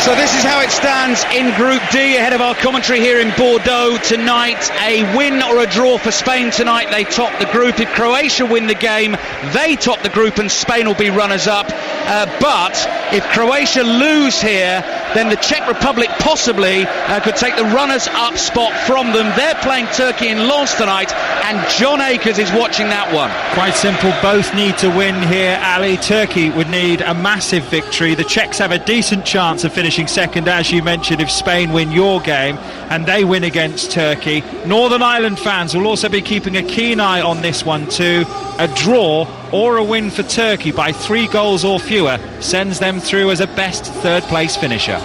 So this is how it stands in Group D ahead of our commentary here in Bordeaux tonight. A win or a draw for Spain tonight, they top the group. If Croatia win the game, they top the group and Spain will be runners-up. But if Croatia lose here, then the Czech Republic possibly could take the runners-up spot from them. They're playing Turkey in Lens tonight, and John Akers is watching that one. Quite simple, both need to win here, Ali. Turkey would need a massive victory. The Czechs have a decent chance of finishing second, as you mentioned, if Spain win your game and they win against Turkey. Northern Ireland fans will also be keeping a keen eye on this one too. A draw or a win for Turkey by 3 goals or fewer sends them through as a best third place finisher.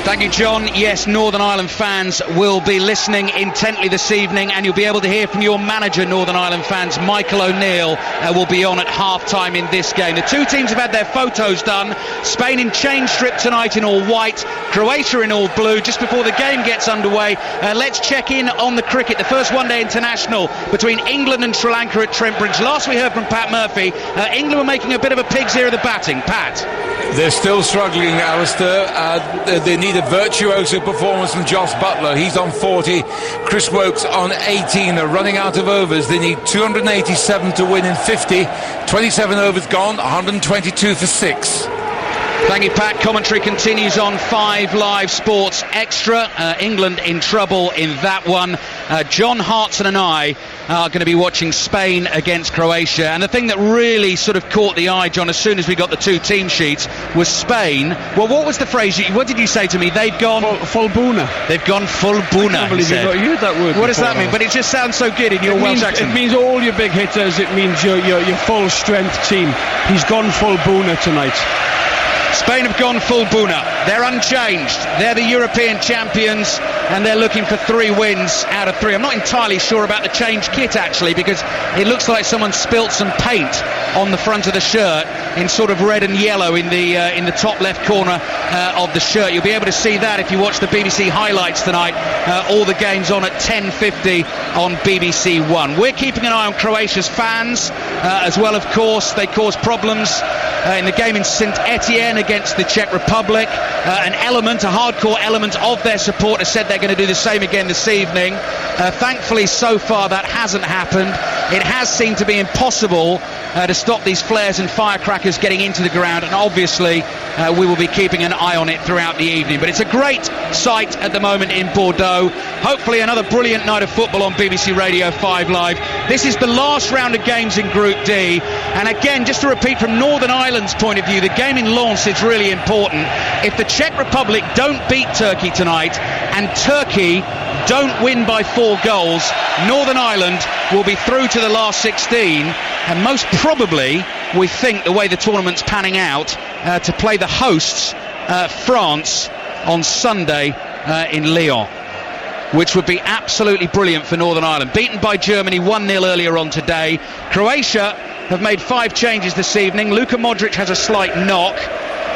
Thank you, John. Yes, Northern Ireland fans will be listening intently this evening, and you'll be able to hear from your manager, Northern Ireland fans. Michael O'Neill will be on at half-time in this game. The two teams have had their photos done. Spain in change strip tonight in all white, Croatia in all blue. Just before the game gets underway, let's check in on the cricket. The first one-day international between England and Sri Lanka at Trent Bridge. Last we heard from Pat Murphy, England were making a bit of a pig's ear of the batting. Pat? They're still struggling, Alistair. They need a virtuoso performance from Jos Buttler. He's on 40. Chris Woakes on 18. They're running out of overs. They need 287 to win in 50. 27 overs gone, 122 for 6. Thank you, Pat. Commentary continues on 5 Live Sports Extra. England in trouble in that one. John Hartson and I are going to be watching Spain against Croatia. And the thing that really sort of caught the eye, John, as soon as we got the two team sheets, was Spain. Well, what was the phrase? What did you say to me? They've gone... Full Buna. They've gone full Buna, I can't believe you've not used that word. What does that mean? But it just sounds so good in your Welsh accent. It means all your big hitters. It means your full strength team. He's gone full Buna tonight. Spain have gone full Buna. They're unchanged. They're the European champions, and they're looking for 3 wins out of 3. I'm not entirely sure about the change kit, actually, because it looks like someone spilt some paint on the front of the shirt in sort of red and yellow in the top left corner of the shirt. You'll be able to see that if you watch the BBC highlights tonight. All the games on at 10:50 on BBC One. We're keeping an eye on Croatia's fans as well, of course. They caused problems in the game in St Etienne against the Czech Republic. A hardcore element of their supporters said they're going to do the same again this evening. Thankfully, so far that hasn't happened. It has seemed to be impossible to stop these flares and firecrackers getting into the ground, and obviously we will be keeping an eye on it throughout the evening. But it's a great sight at the moment in Bordeaux. Hopefully another brilliant night of football on BBC Radio 5 Live. This is the last round of games in Group D, and again, just to repeat from Northern Ireland's point of view, the game in Lens is really important. If the Czech Republic don't beat Turkey tonight, and Turkey don't win by 4 goals, Northern Ireland will be through to the last 16, and most probably, we think, the way the tournament's panning out, to play the hosts, France, on Sunday in Lyon, which would be absolutely brilliant for Northern Ireland. Beaten by Germany 1-0 earlier on today. Croatia have made 5 changes this evening. Luka Modric has a slight knock.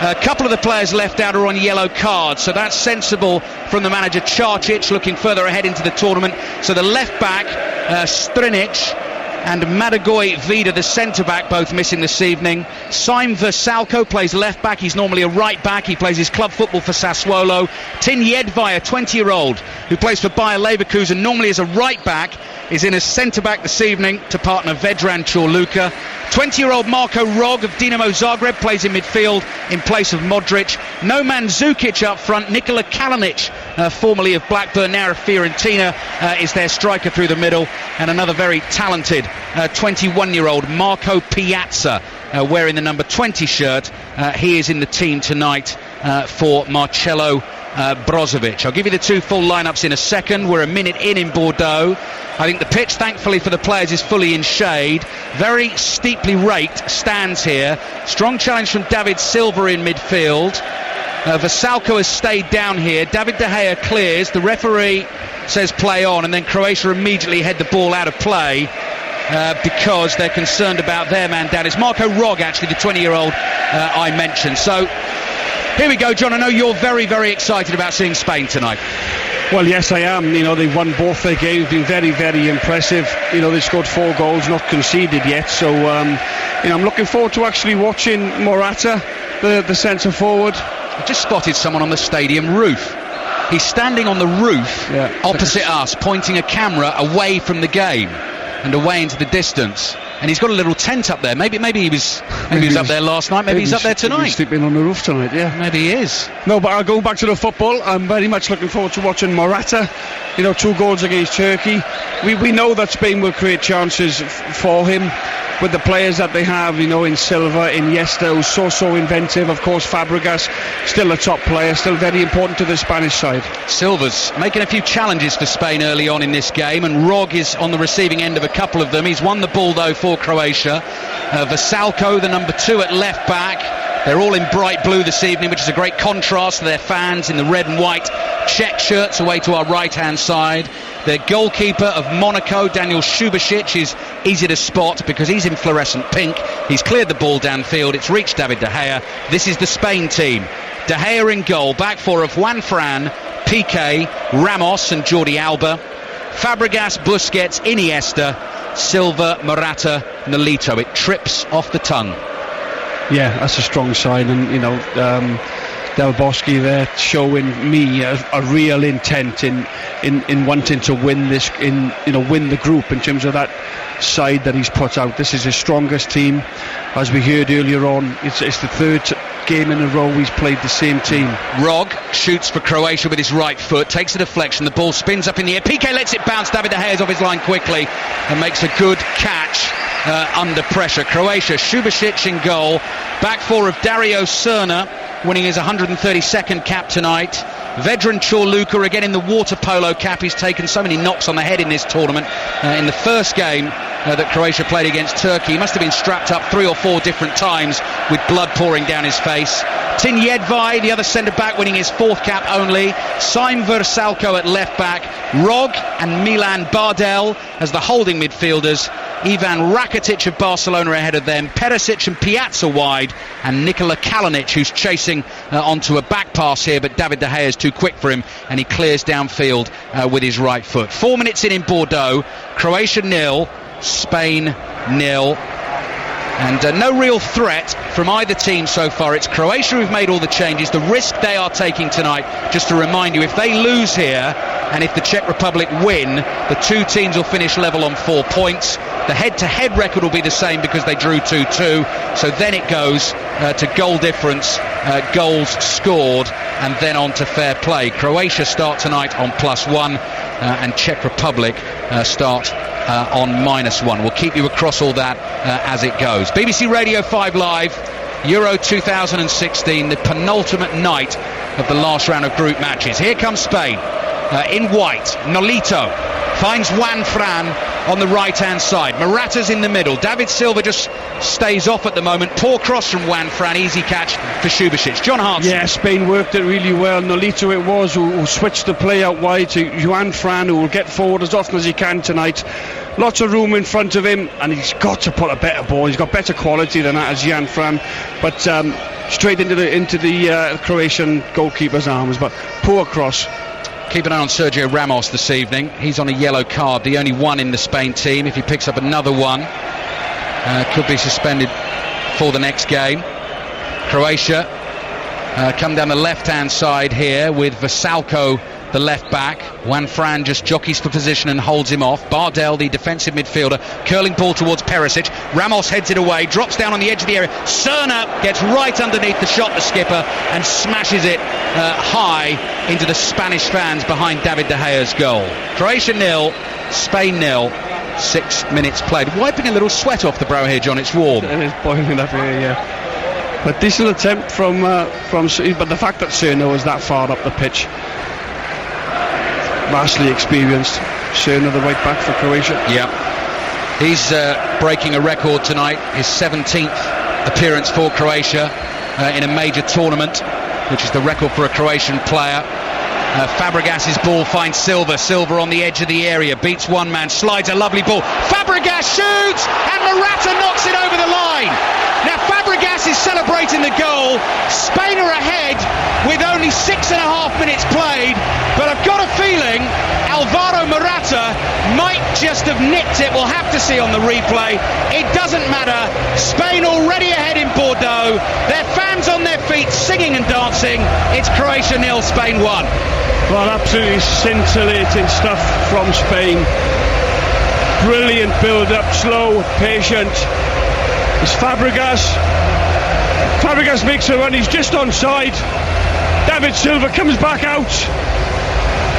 A couple of the players left out are on yellow cards, so that's sensible from the manager Čačić, looking further ahead into the tournament. So the left back, Strinic, and Madagoy Vida, the centre-back, both missing this evening. Sim Vrsaljko plays left-back. He's normally a right-back. He plays his club football for Sassuolo. Tin Jedvaj, a 20-year-old who plays for Bayer Leverkusen, normally as a right-back, is in as centre-back this evening to partner Vedran Čorluka. 20-year-old Marko Rog of Dinamo Zagreb plays in midfield in place of Modric. Noman Zukic up front. Nikola Kalinic, formerly of Blackburn, now of Fiorentina, is their striker through the middle. And another very talented 21-year-old Marco Piazza, wearing the number 20 shirt. He is in the team tonight for Marcelo Brozovic. I'll give you the 2 full lineups in a second. We're a minute in Bordeaux. I think the pitch, thankfully for the players, is fully in shade. Very steeply raked stands here. Strong challenge from David Silva in midfield. Vrsaljko has stayed down here. David De Gea clears. The referee says play on, and then Croatia immediately head the ball out of play because they're concerned about their man down. It's Marko Rog, actually, the 20-year-old I mentioned. So here we go, John. I know you're very, very excited about seeing Spain tonight. Well, yes, I am. They've won both their games, been very, very impressive. They've scored 4 goals, not conceded yet. So, I'm looking forward to actually watching Morata, the centre forward. I just spotted someone on the stadium roof. He's standing on the roof opposite us, pointing a camera away from the game and away into the distance. And he's got a little tent up there. Maybe he was up there last night. Maybe he's up there tonight. He's sleeping on the roof tonight. Yeah, maybe he is. No, but I'll go back to the football. I'm very much looking forward to watching Morata. 2 goals against Turkey. We know that Spain will create chances for him with the players that they have. In Silva, Iniesta, who's so inventive. Of course, Fabregas, still a top player, still very important to the Spanish side. Silva's making a few challenges for Spain early on in this game, and Rog is on the receiving end of a couple of them. He's won the ball though for Croatia. Vasalko, the number 2 at left back. They're all in bright blue this evening, which is a great contrast to their fans in the red and white check shirts away to our right hand side. Their goalkeeper of Monaco, Daniel Subasic, is easy to spot because he's in fluorescent pink. He's cleared the ball downfield. It's reached David De Gea. This is the Spain team. De Gea in goal. Back 4 of Juan Fran, Piqué, Ramos and Jordi Alba. Fabregas, Busquets, Iniesta, Silva, Morata, Nolito. It trips off the tongue. Yeah, that's a strong sign, and Del Bosque there showing me a real intent in wanting to win this, win the group in terms of that side that he's put out. This is his strongest team, as we heard earlier on. It's the 3rd game in a row he's played the same team. Rog shoots for Croatia with his right foot, takes a deflection, the ball spins up in the air. Piqué lets it bounce. David De Gea's off his line quickly and makes a good catch under pressure. Croatia, Subasic in goal. Back 4 of Dario Serna, winning his 132nd cap tonight. Vedran Čorluka again in the water polo cap. He's taken so many knocks on the head in this tournament. In the first game that Croatia played against Turkey, he must have been strapped up 3 or 4 different times with blood pouring down his face. Tin Jedvaj, the other centre-back, winning his 4th cap only. Sime Vrsaljko at left-back. Rog and Milan Bardel as the holding midfielders. Ivan Rakitic of Barcelona ahead of them. Perisic and Piazza wide. And Nikola Kalinic, who's chasing onto a back pass here, but David De Gea is too quick for him, and he clears downfield with his right foot. 4 minutes in Bordeaux. Croatia 0, Spain 0. And no real threat from either team so far. It's Croatia who've made all the changes. The risk they are taking tonight, just to remind you, if they lose here and if the Czech Republic win, the 2 teams will finish level on 4 points. The head-to-head record will be the same because they drew 2-2. So then it goes to goal difference, goals scored, and then on to fair play. Croatia start tonight on +1 and Czech Republic start on -1. We'll keep you across all that as it goes. BBC Radio 5 Live, Euro 2016, the penultimate night of the last round of group matches. Here comes Spain in white. Nolito finds Juan Fran on the right hand side. Morata's in the middle. David Silva just stays off at the moment. Poor cross from Juan Fran, easy catch for Subasic. John Hartson. Yeah, Spain worked it really well. Nolito it was who switched the play out wide to Juan Fran, who will get forward as often as he can tonight. Lots of room in front of him, and he's got to put a better ball. He's got better quality than that as Juan Fran, but straight into the Croatian goalkeeper's arms. But poor cross. Keep an eye on Sergio Ramos this evening. He's on a yellow card, the only one in the Spain team. If he picks up another one, could be suspended for the next game. Croatia come down the left-hand side here with Vrsaljko, the left back. Juan Fran just jockeys for position and holds him off. Bardel, the defensive midfielder, curling ball towards Perisic. Ramos heads it away, drops down on the edge of the area. Serna gets right underneath the shot, the skipper, and smashes it high into the Spanish fans behind David De Gea's goal. Croatia 0, Spain 0. 6 minutes played. Wiping a little sweat off the brow here, John. It's warm. It is boiling up here, yeah. But decent attempt from but the fact that Serna was that far up the pitch. Vastly experienced. Serna, the right back for Croatia. Yeah. He's breaking a record tonight. His 17th appearance for Croatia in a major tournament, which is the record for a Croatian player. Fabregas's ball finds Silva. Silva on the edge of the area, beats one man, slides a lovely ball. Fabregas shoots, and Morata knocks it over the line. Now Fabregas is celebrating the goal. Spain are ahead with only 6.5 minutes played, but I've got a feeling Alvaro Morata might just have nicked it. We'll have to see on the replay. It doesn't matter. Spain already ahead in Bordeaux. Their fans on their feet singing and dancing. It's Croatia 0, Spain 1. Well, absolutely scintillating stuff from Spain. Brilliant build-up, slow, patient. It's Fabregas. Fabregas makes a run, he's just onside. David Silva comes back out.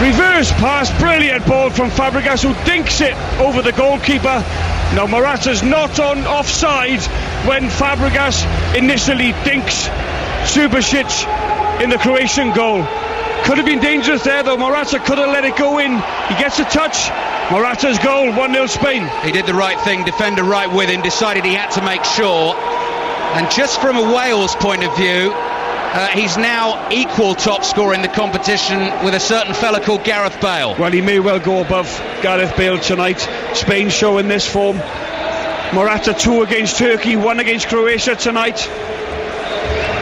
Reverse pass, brilliant ball from Fabregas, who dinks it over the goalkeeper. Now Morata's not on offside when Fabregas initially dinks Subasic in the Croatian goal. Could have been dangerous there though. Morata could have let it go in. He gets a touch. Morata's goal, 1-0 Spain. He did the right thing, defender right with him, decided he had to make sure. And just from a Wales point of view, he's now equal top scorer in the competition with a certain fella called Gareth Bale. Well, he may well go above Gareth Bale tonight. Spain showing this form. Morata 2 against Turkey, 1 against Croatia tonight.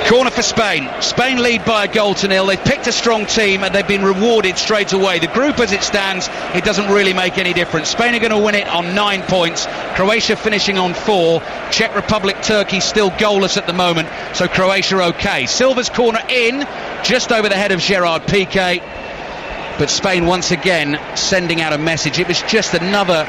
Corner for Spain. Spain lead by a goal to 0. They've picked a strong team and they've been rewarded straight away. The group as it stands, it doesn't really make any difference. Spain are going to win it on 9 points. Croatia finishing on 4. Czech Republic, Turkey still goalless at the moment, so Croatia okay. Silva's corner in, just over the head of Gerard Piqué. But Spain once again sending out a message. It was just another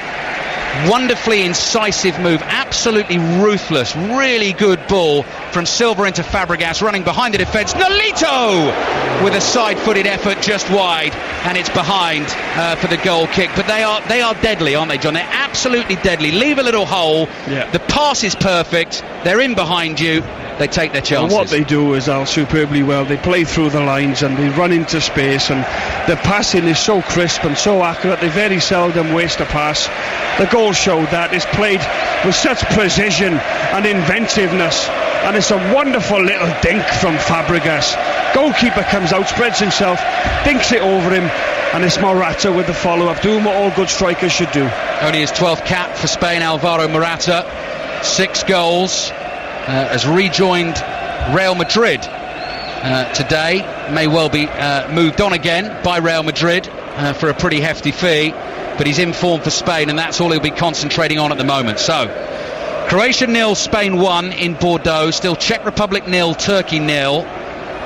wonderfully incisive move, absolutely ruthless, really good ball from Silva into Fabregas, running behind the defence. Nolito with a side-footed effort just wide, and it's behind for the goal kick. But they are deadly, aren't they, John? They're absolutely deadly. Leave a little hole. Yeah. The pass is perfect. They're in behind you. They take their chances. Well, what they do is superbly well. They play through the lines and they run into space, and the passing is so crisp and so accurate. They very seldom waste a pass. The goal showed that. It's played with such precision and inventiveness, and it's a wonderful little dink from Fabregas. Goalkeeper comes out, spreads himself, dinks it over him, and it's Morata with the follow-up, doing what all good strikers should do. Only his 12th cap for Spain, Alvaro Morata. 6 goals. Has rejoined Real Madrid today. May well be moved on again by Real Madrid for a pretty hefty fee, but he's in form for Spain, and that's all he'll be concentrating on at the moment. So Croatia 0, Spain 1 in Bordeaux. Still Czech Republic 0, Turkey 0.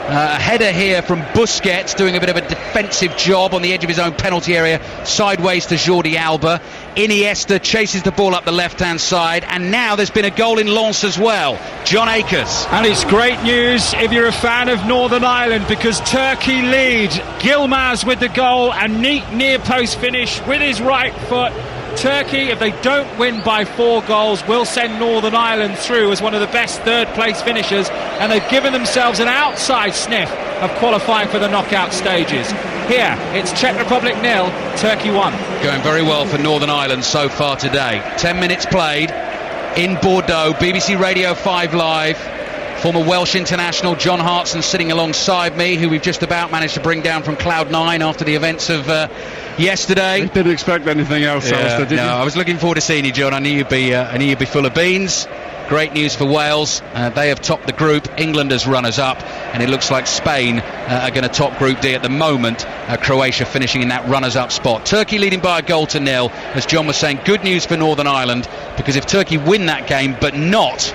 A header here from Busquets, doing a bit of a defensive job on the edge of his own penalty area, sideways to Jordi Alba. Iniesta chases the ball up the left-hand side, and now there's been a goal in Lens as well. John Akers. And it's great news if you're a fan of Northern Ireland, because Turkey lead. Gilmaz with the goal, a neat near-post finish with his right foot. Turkey, if they don't win by 4 goals, will send Northern Ireland through as one of the best third-place finishers, and they've given themselves an outside sniff of qualifying for the knockout stages. Here, it's Czech Republic 0, Turkey 1. Going very well for Northern Ireland so far today. 10 minutes played in Bordeaux. BBC Radio 5 Live. Former Welsh international John Hartson sitting alongside me, who we've just about managed to bring down from Cloud 9 after the events of yesterday. I didn't expect anything else, Alistair, did you? I was looking forward to seeing you, John. I knew you'd be full of beans. Great news for Wales. They have topped the group. England as runners-up, and it looks like Spain are going to top Group D at the moment. Croatia finishing in that runners-up spot. Turkey leading by a goal to 0. As John was saying, good news for Northern Ireland, because if Turkey win that game, but not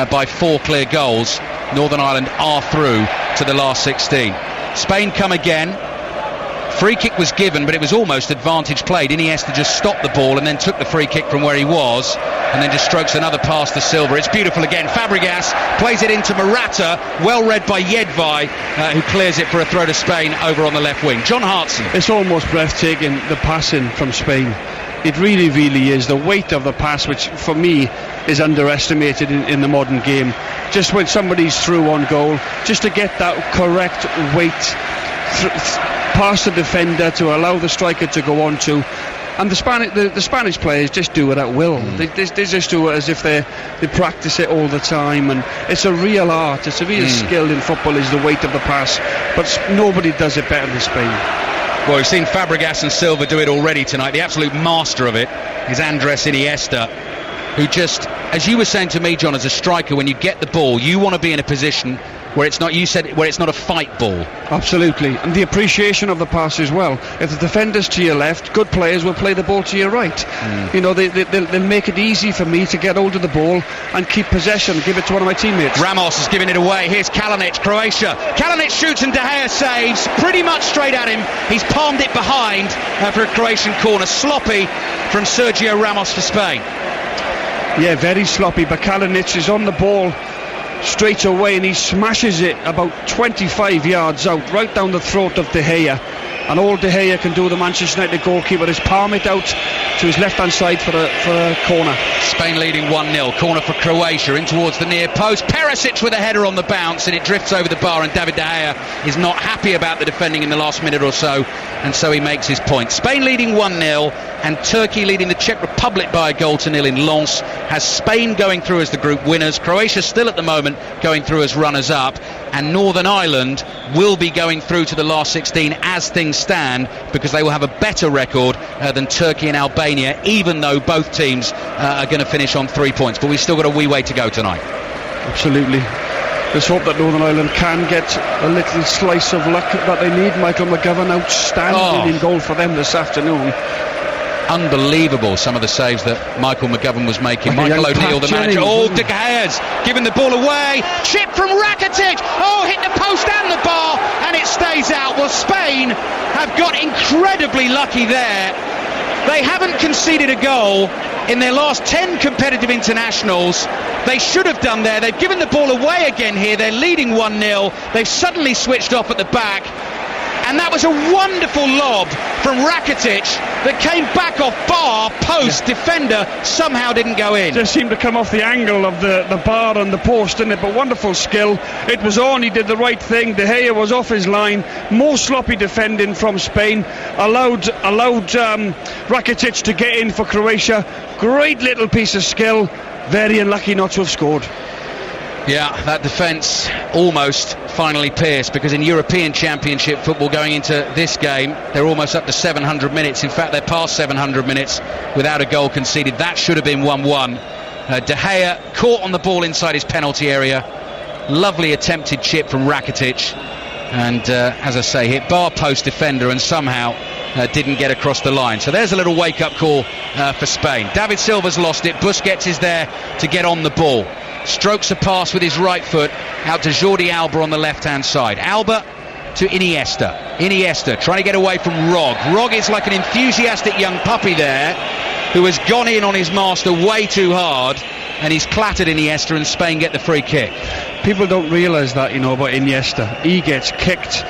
by 4 clear goals, Northern Ireland are through to the last 16. Spain come again. Free kick was given, but it was almost advantage played. Iniesta just stopped the ball and then took the free kick from where he was, and then just strokes another pass to Silva. It's beautiful again. Fabregas plays it into Morata, well read by Jedvaj, who clears it for a throw to Spain over on the left wing. John Hartson. It's almost breathtaking, the passing from Spain. It really, really is. The weight of the pass, which for me is underestimated in the modern game. Just when somebody's through on goal, just to get that correct weight past the defender to allow the striker to go on to. And the Spanish players just do it at will. They just do it as if they practice it all the time, and it's a real art. It's a real skill in football, is the weight of the pass, but nobody does it better than Spain. Well, we've seen Fabregas and Silva do it already tonight. The absolute master of it is Andres Iniesta, who just, as you were saying to me, John, as a striker, when you get the ball, you want to be in a position where it's not, you said, where it's not a fight ball. Absolutely, and the appreciation of the pass as well. If the defender's to your left, good players will play the ball to your right. You know, they'll make it easy for me to get hold of the ball and keep possession, give it to one of my teammates. Ramos is giving it away. Here's Kalinic, Croatia. Kalinic shoots and De Gea saves pretty much straight at him. He's palmed it behind for a Croatian corner. Sloppy from Sergio Ramos for Spain. Yeah, very sloppy, but Kalinic is on the ball straight away and he smashes it about 25 yards out, right down the throat of De Gea. And all De Gea can do, the Manchester United goalkeeper, is palm it out to his left hand side for a corner. Spain leading 1-0. Corner for Croatia, in towards the near post. Perisic with a header on the bounce and it drifts over the bar, and David De Gea is not happy about the defending in the last minute or so, and so he makes his point. Spain leading 1-0, and Turkey leading the Czech Republic by 1-0 in Lens, has Spain going through as the group winners. Croatia still at the moment going through as runners up, and Northern Ireland will be going through to the last 16 as things stand, because they will have a better record than Turkey and Albania, even though both teams are going to finish on 3 points. But we've still got a wee way to go tonight. Absolutely. Let's hope that Northern Ireland can get a little slice of luck that they need. Michael McGovern outstanding in goal for them this afternoon. Unbelievable, some of the saves that Michael McGovern was making. Like Michael O'Neill, the manager. Oh, De Gea's giving the ball away. Chip from Rakitic. Oh, hit the post and the bar, and it stays out. Well, Spain have got incredibly lucky there. They haven't conceded a goal in their last 10 competitive internationals. They should have done there. They've given the ball away again here. They're leading 1-0. They've suddenly switched off at the back. And that was a wonderful lob from Rakitic that came back off bar, post, defender, somehow didn't go in. Just seemed to come off the angle of the bar and the post, didn't it? But wonderful skill. It was on, he did the right thing. De Gea was off his line. More sloppy defending from Spain. Allowed Rakitic to get in for Croatia. Great little piece of skill. Very unlucky not to have scored. Yeah, that defence almost finally pierced, because in European Championship football going into this game, they're almost up to 700 minutes. In fact, they're past 700 minutes without a goal conceded. That should have been 1-1. De Gea caught on the ball inside his penalty area. Lovely attempted chip from Rakitic. And as I say, hit bar post defender and somehow didn't get across the line. So there's a little wake-up call for Spain. David Silva's lost it. Busquets is there to get on the ball. Strokes a pass with his right foot out to Jordi Alba on the left-hand side. Alba to Iniesta. Iniesta trying to get away from Rog. Rog is like an enthusiastic young puppy there who has gone in on his master way too hard, and he's clattered Iniesta, and Spain get the free kick. People don't realise that, you know, about Iniesta. He gets kicked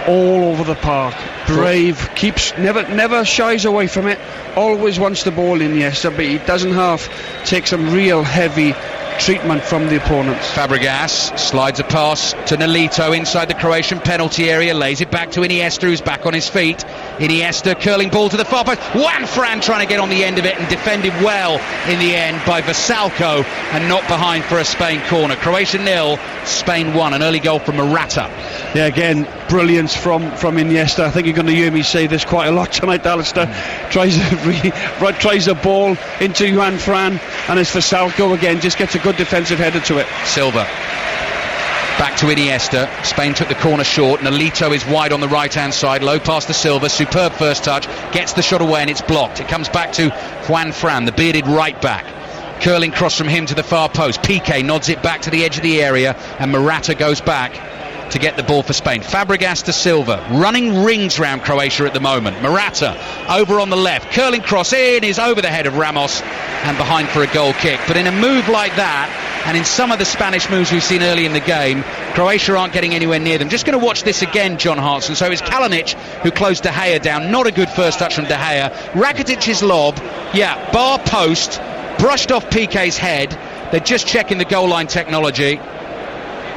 all over the park. Brave, keeps never shies away from it. Always wants the ball, Iniesta, but he doesn't take some real heavy treatment from the opponents. Fabregas slides a pass to Nolito inside the Croatian penalty area, lays it back to Iniesta, who's back on his feet. Iniesta curling ball to the far post. Juan Fran trying to get on the end of it and defended well in the end by Vasalko, and not behind for a Spain corner. Croatia 0, Spain 1. An early goal from Morata. Yeah, again, brilliance from Iniesta. I think you're going to hear me say this quite a lot tonight, Alistair. Tries a ball into Juan Fran, and it's Vasalko again, just gets a good defensive header to it. Silva back to Iniesta. Spain took the corner short. Nolito is wide on the right hand side, low pass to Silva. Superb first touch, gets the shot away and it's blocked. It comes back to Juan Fran, the bearded right back. Curling cross from him to the far post. Piqué nods it back to the edge of the area, and Morata goes back to get the ball for Spain. Fabregas to Silva, running rings round Croatia at the moment. Morata over on the left, curling cross in, is over the head of Ramos and behind for a goal kick. But in a move like that, and in some of the Spanish moves we've seen early in the game, Croatia aren't getting anywhere near them. Just going to watch this again, John Hartson. So it's Kalinic who closed De Gea down. Not a good first touch from De Gea. Rakitic's lob, bar post, brushed off Piqué's head. They're just checking the goal line technology,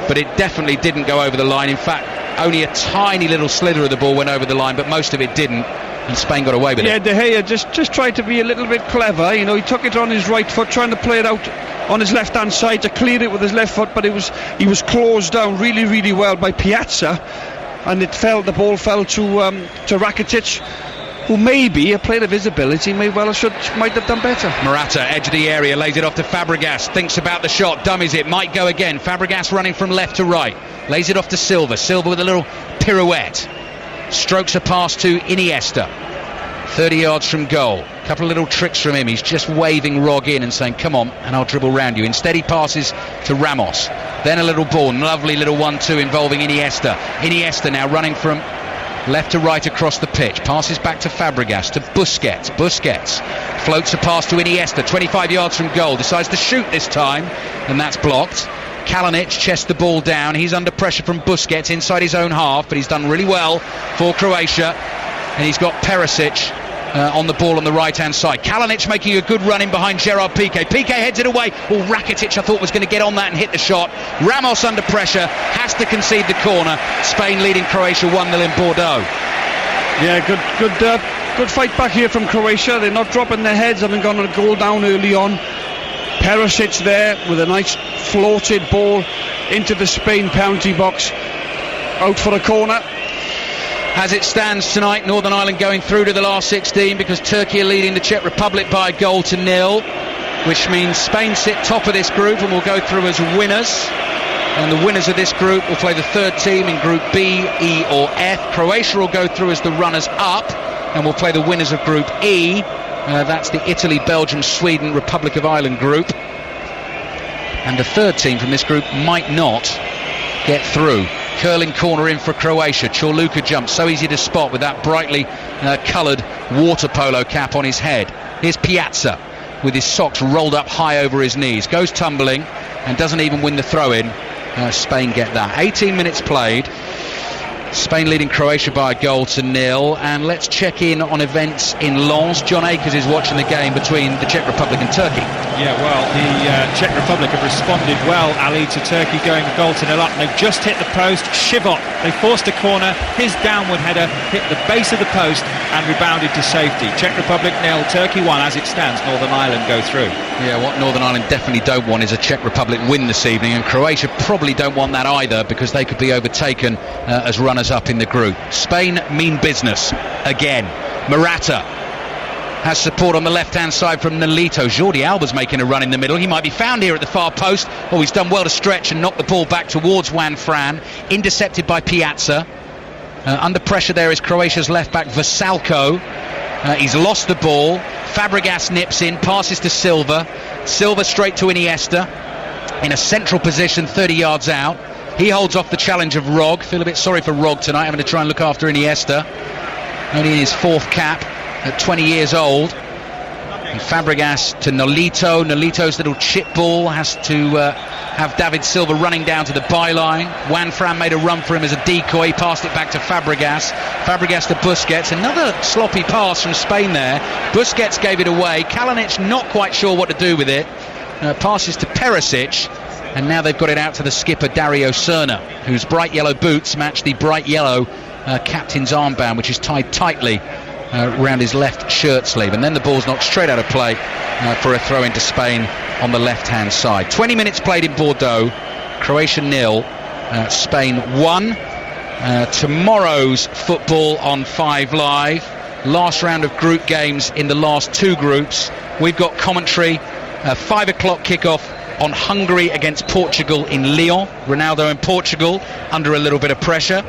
but it definitely didn't go over the line. In fact, only a tiny little slither of the ball went over the line, but most of it didn't, and Spain got away with it. Yeah, De Gea just tried to be a little bit clever. You know, he took it on his right foot, trying to play it out on his left-hand side to clear it with his left foot, but he was closed down really, really well by Piazza, and the ball fell to Rakitic, who maybe a player of his ability might have done better. Morata, edge of the area, lays it off to Fabregas, thinks about the shot, dummies it, might go again. Fabregas running from left to right, lays it off to Silva. Silva with a little pirouette, strokes a pass to Iniesta, 30 yards from goal. A couple of little tricks from him. He's just waving Rog in and saying, come on, and I'll dribble round you. Instead he passes to Ramos, then a little ball, lovely little 1-2 involving Iniesta. Iniesta now running from left to right across the pitch, passes back to Fabregas, to Busquets. Busquets floats a pass to Iniesta, 25 yards from goal, decides to shoot this time, and that's blocked. Kalinic chests the ball down. He's under pressure from Busquets inside his own half, but he's done really well for Croatia, and he's got Perisic on the ball on the right hand side. Kalinic making a good run in behind Gerard Piqué. Piqué heads it away. Rakitic I thought was going to get on that and hit the shot. Ramos under pressure, has to concede the corner. Spain leading Croatia 1-0 in Bordeaux. Yeah, good fight back here from Croatia. They're not dropping their heads, having gone a goal down early on. Perisic there with a nice floated ball into the Spain penalty box, out for a corner. As it stands tonight, Northern Ireland going through to the last 16 because Turkey are leading the Czech Republic by 1-0, which means Spain sit top of this group and will go through as winners. And the winners of this group will play the third team in Group B, E or F. Croatia will go through as the runners-up and will play the winners of Group E. That's the Italy, Belgium, Sweden, Republic of Ireland group. And the third team from this group might not get through. Curling corner in for Croatia. Chorluka jumps, so easy to spot with that brightly coloured water polo cap on his head. Here's Piazza with his socks rolled up high over his knees. Goes tumbling and doesn't even win the throw-in. Spain get that. 18 minutes played. Spain leading Croatia by 1-0, and let's check in on events in Lens. John Akers is watching the game between the Czech Republic and Turkey. Yeah, well, the Czech Republic have responded well, Ali, to Turkey going 1-0 up, and they've just hit the post. Shivot, they forced a corner, his downward header hit the base of the post and rebounded to safety. Czech Republic 0, Turkey 1. As it stands, Northern Ireland go through. Yeah, what Northern Ireland definitely don't want is a Czech Republic win this evening, and Croatia probably don't want that either because they could be overtaken as runners up in the group. Spain mean business again. Morata has support on the left hand side from Nolito. Jordi Alba's making a run in the middle. He might be found here at the far post. Oh, he's done well to stretch and knock the ball back towards Juan Fran, intercepted by Piazza. Under pressure there is Croatia's left back Vesalko. He's lost the ball. Fabregas nips in, passes to Silva. Silva straight to Iniesta in a central position 30 yards out. He holds off the challenge of Rog. Feel a bit sorry for Rog tonight, having to try and look after Iniesta. Only in his fourth cap at 20 years old. And Fabregas to Nolito. Nolito's little chip ball has to have David Silva running down to the byline. Juan Fran made a run for him as a decoy. He passed it back to Fabregas. Fabregas to Busquets. Another sloppy pass from Spain there. Busquets gave it away. Kalinic not quite sure what to do with it. Passes to Perisic. And now they've got it out to the skipper Dario Serna, whose bright yellow boots match the bright yellow captain's armband, which is tied tightly around his left shirt sleeve. And then the ball's knocked straight out of play for a throw into Spain on the left-hand side. 20 minutes played in Bordeaux. Croatia 0, Spain 1. Tomorrow's football on 5 Live. Last round of group games in the last two groups. We've got commentary, 5 o'clock kickoff on Hungary against Portugal in Lyon. Ronaldo in Portugal under a little bit of pressure.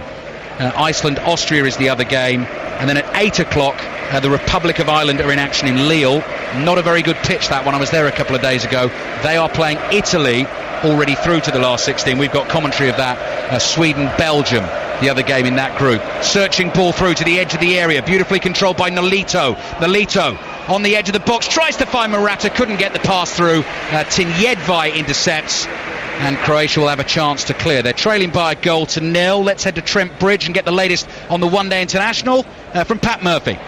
Iceland, Austria is the other game. And then at 8 o'clock, the Republic of Ireland are in action in Lille. Not a very good pitch, that one. I was there a couple of days ago. They are playing Italy, already through to the last 16. We've got commentary of that. Sweden, Belgium, the other game in that group. Searching ball through to the edge of the area, beautifully controlled by Nolito. Nolito on the edge of the box, tries to find Morata, couldn't get the pass through. Tinjedvaj intercepts, and Croatia will have a chance to clear. They're trailing by 1-0. Let's head to Trent Bridge and get the latest on the one-day international from Pat Murphy.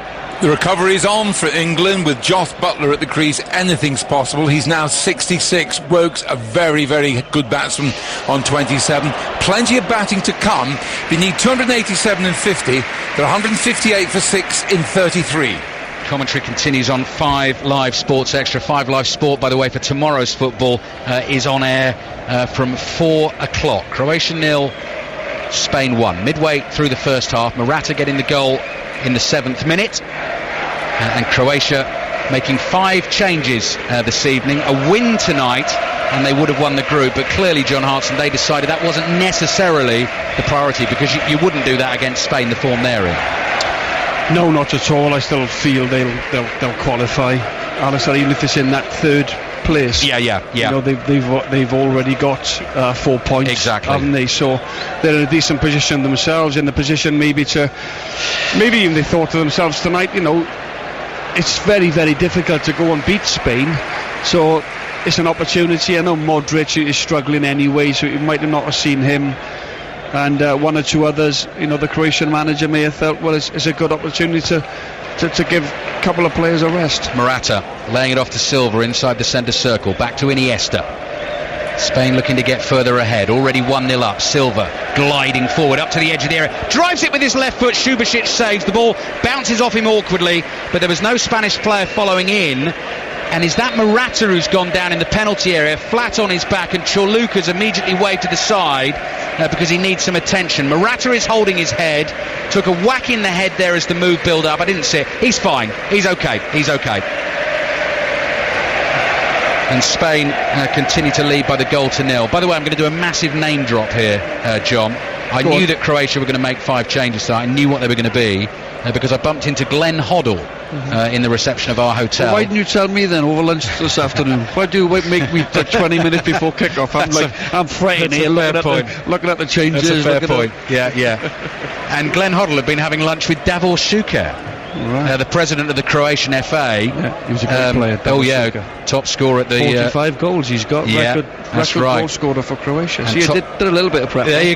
The recovery is on for England with Joss Butler at the crease. Anything's possible. He's now 66. Woakes a very, very good batsman on 27. Plenty of batting to come. They need 287 in 50. They're 158 for 6 in 33. Commentary continues on 5 Live Sports Extra. 5 Live Sport, by the way, for tomorrow's football is on air from 4 o'clock. Croatia 0, Spain 1. Midway through the first half, Morata getting the goal in the 7th minute. and Croatia making 5 changes this evening. A win tonight and they would have won the group, but clearly, John Hartson, they decided that wasn't necessarily the priority, because you wouldn't do that against Spain, the form they're in. No, not at all. I still feel they'll qualify, Alistair, even if it's in that 3rd place. Yeah. You know, they've already got 4 points, exactly, haven't they? So they're in a decent position themselves, in the position maybe even they thought to themselves tonight, you know, it's very, very difficult to go and beat Spain, so it's an opportunity. I know Modric is struggling anyway, so you might have not have seen him, and one or two others. You know, the Croatian manager may have felt, well, it's a good opportunity to give a couple of players a rest. Morata laying it off to Silva inside the centre circle, back to Iniesta. Spain looking to get further ahead, already 1-0 up. Silva gliding forward up to the edge of the area, drives it with his left foot. Subasic saves, the ball bounces off him awkwardly, but there was no Spanish player following in. And is that Morata who's gone down in the penalty area, flat on his back, and Chorluka's immediately waved to the side because he needs some attention. Morata is holding his head, took a whack in the head there as the move built up. I didn't see it. He's fine. He's okay. And Spain continue to lead by the goal to 0. By the way, I'm going to do a massive name drop here, John. I knew that Croatia were going to make 5 changes, so I knew what they were going to be, because I bumped into Glenn Hoddle in the reception of our hotel. Well, why didn't you tell me then over lunch this afternoon? Why do you make me 20 minutes before kick-off? I'm fretting here looking at the changes. That's a fair point. Yeah. And Glenn Hoddle had been having lunch with Davor Šuker, the president of the Croatian FA. Yeah, he was a great player. Top scorer at the 45 goals he's got. Record goal scorer for Croatia. So you did a little bit of prep. There you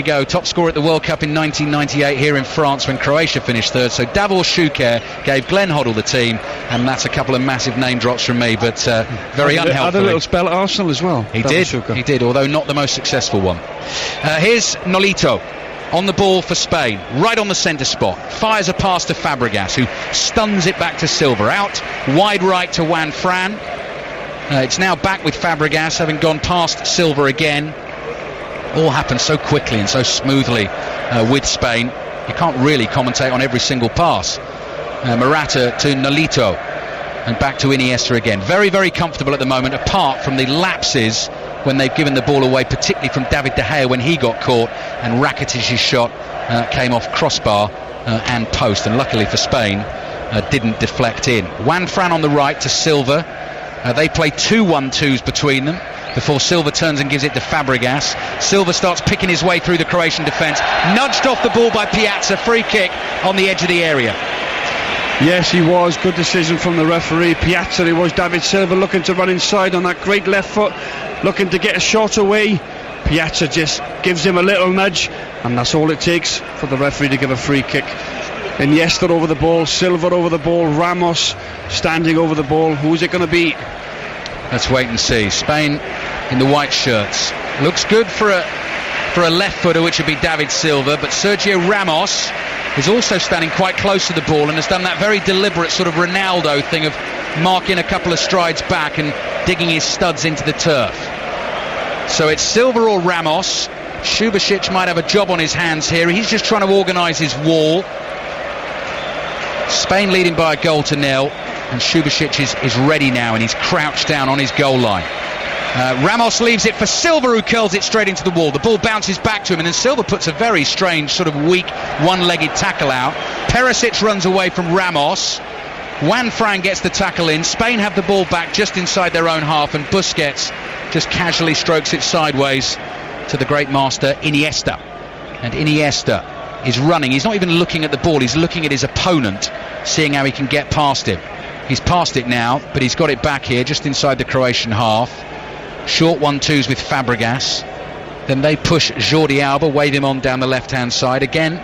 go. Top scorer at the World Cup in 1998 here in France when Croatia finished 3rd. So Davor Šuker gave Glenn Hoddle the team, and that's a couple of massive name drops from me, but very unhelpful. Had a little spell at Arsenal as well. He did, although not the most successful one. Here's Nolito on the ball for Spain, right on the centre spot, fires a pass to Fabregas, who stuns it back to Silva, out wide right to Juan Fran. It's now back with Fabregas, having gone past Silva again. All happened so quickly and so smoothly with Spain. You can't really commentate on every single pass. Morata to Nolito, and back to Iniesta again. Very, very comfortable at the moment, apart from the lapses when they've given the ball away, particularly from David De Gea when he got caught, and Rakitic's shot came off crossbar and post, and luckily for Spain didn't deflect in. Juan Fran on the right to Silva. They play 2 1-2s between them before Silva turns and gives it to Fabregas. Silva starts picking his way through the Croatian defence, nudged off the ball by Piazza. Free kick on the edge of the area. Yes, he was. Good decision from the referee. Piazza, it was. David Silva looking to run inside on that great left foot, looking to get a shot away. Piazza just gives him a little nudge, and that's all it takes for the referee to give a free kick. Iniesta over the ball, Silva over the ball, Ramos standing over the ball. Who's it going to be? Let's wait and see. Spain in the white shirts. Looks good for a left footer, which would be David Silva, but Sergio Ramos is also standing quite close to the ball and has done that very deliberate sort of Ronaldo thing of marking a couple of strides back and digging his studs into the turf. So it's Silva or Ramos. Subasic might have a job on his hands here. He's just trying to organise his wall. Spain leading by a goal to 0, and Subasic is ready now, and he's crouched down on his goal line. Ramos leaves it for Silva, who curls it straight into the wall. The ball bounces back to him, and then Silva puts a very strange sort of weak one-legged tackle out. Perisic runs away from Ramos. Juan Fran gets the tackle in. Spain have the ball back just inside their own half, and Busquets just casually strokes it sideways to the great master Iniesta. And Iniesta is running. He's not even looking at the ball, he's looking at his opponent, seeing how he can get past him. He's past it now, but he's got it back here just inside the Croatian half. Short 1-2s with Fabregas. Then they push Jordi Alba, wave him on down the left-hand side. Again,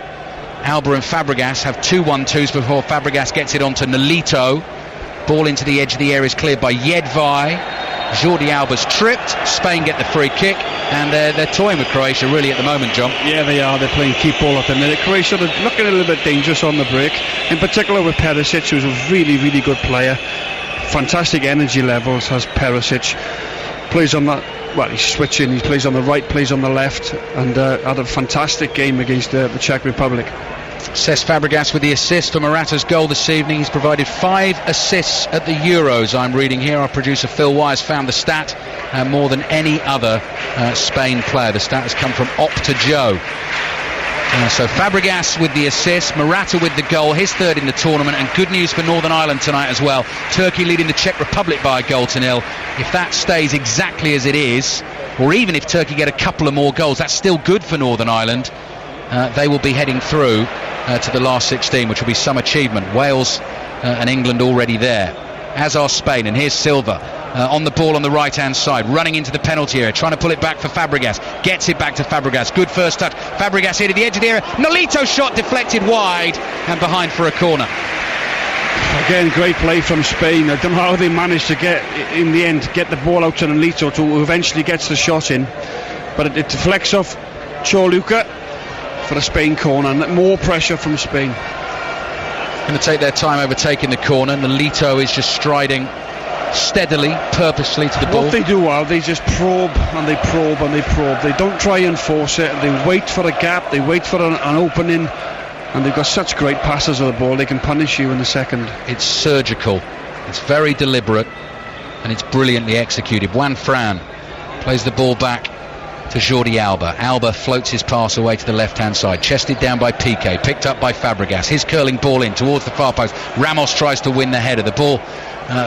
Alba and Fabregas have 2 1-2s before Fabregas gets it onto Nolito. Ball into the edge of the area is cleared by Jedvaj. Jordi Alba's tripped. Spain get the free kick, and they're toying with Croatia really at the moment, John. Yeah, they are. They're playing keep ball at the minute. Croatia are looking a little bit dangerous on the break, in particular with Perisic, who's a really, really good player. Fantastic energy levels has Perisic. Plays on that, well, he's switching, he plays on the right, plays on the left, and had a fantastic game against the Czech Republic. Cesc Fabregas with the assist for Morata's goal this evening. He's provided 5 assists at the Euros, I'm reading here. Our producer Phil Wise found the stat, more than any other Spain player. The stat has come from Opta Joe. So Fabregas with the assist, Morata with the goal, his 3rd in the tournament, and good news for Northern Ireland tonight as well. Turkey leading the Czech Republic by a goal to nil. If that stays exactly as it is, or even if Turkey get a couple of more goals, that's still good for Northern Ireland. They will be heading through to the last 16, which will be some achievement. Wales and England already there, as are Spain. And here's Silva on the ball on the right hand side, running into the penalty area, trying to pull it back for Fabregas, gets it back to Fabregas, good first touch. Fabregas here to the edge of the area, Nolito's shot deflected wide and behind for a corner. Again, great play from Spain. I don't know how they managed to in the end get the ball out to Nolito, who eventually gets the shot in, but it deflects off Chorluka for a Spain corner, and more pressure from Spain. Going to take their time overtaking the corner. Nolito is just striding steadily, purposely to the ball. What they do well, they just probe and they probe and they probe. They don't try and force it. They wait for a gap, they wait for an opening, and they've got such great passes of the ball. They can punish you in a second. It's surgical, it's very deliberate, and it's brilliantly executed. Juan Fran plays the ball back to Jordi Alba. Alba floats his pass away to the left-hand side, chested down by Piqué, picked up by Fabregas. His curling ball in towards the far post. Ramos tries to win the header. The ball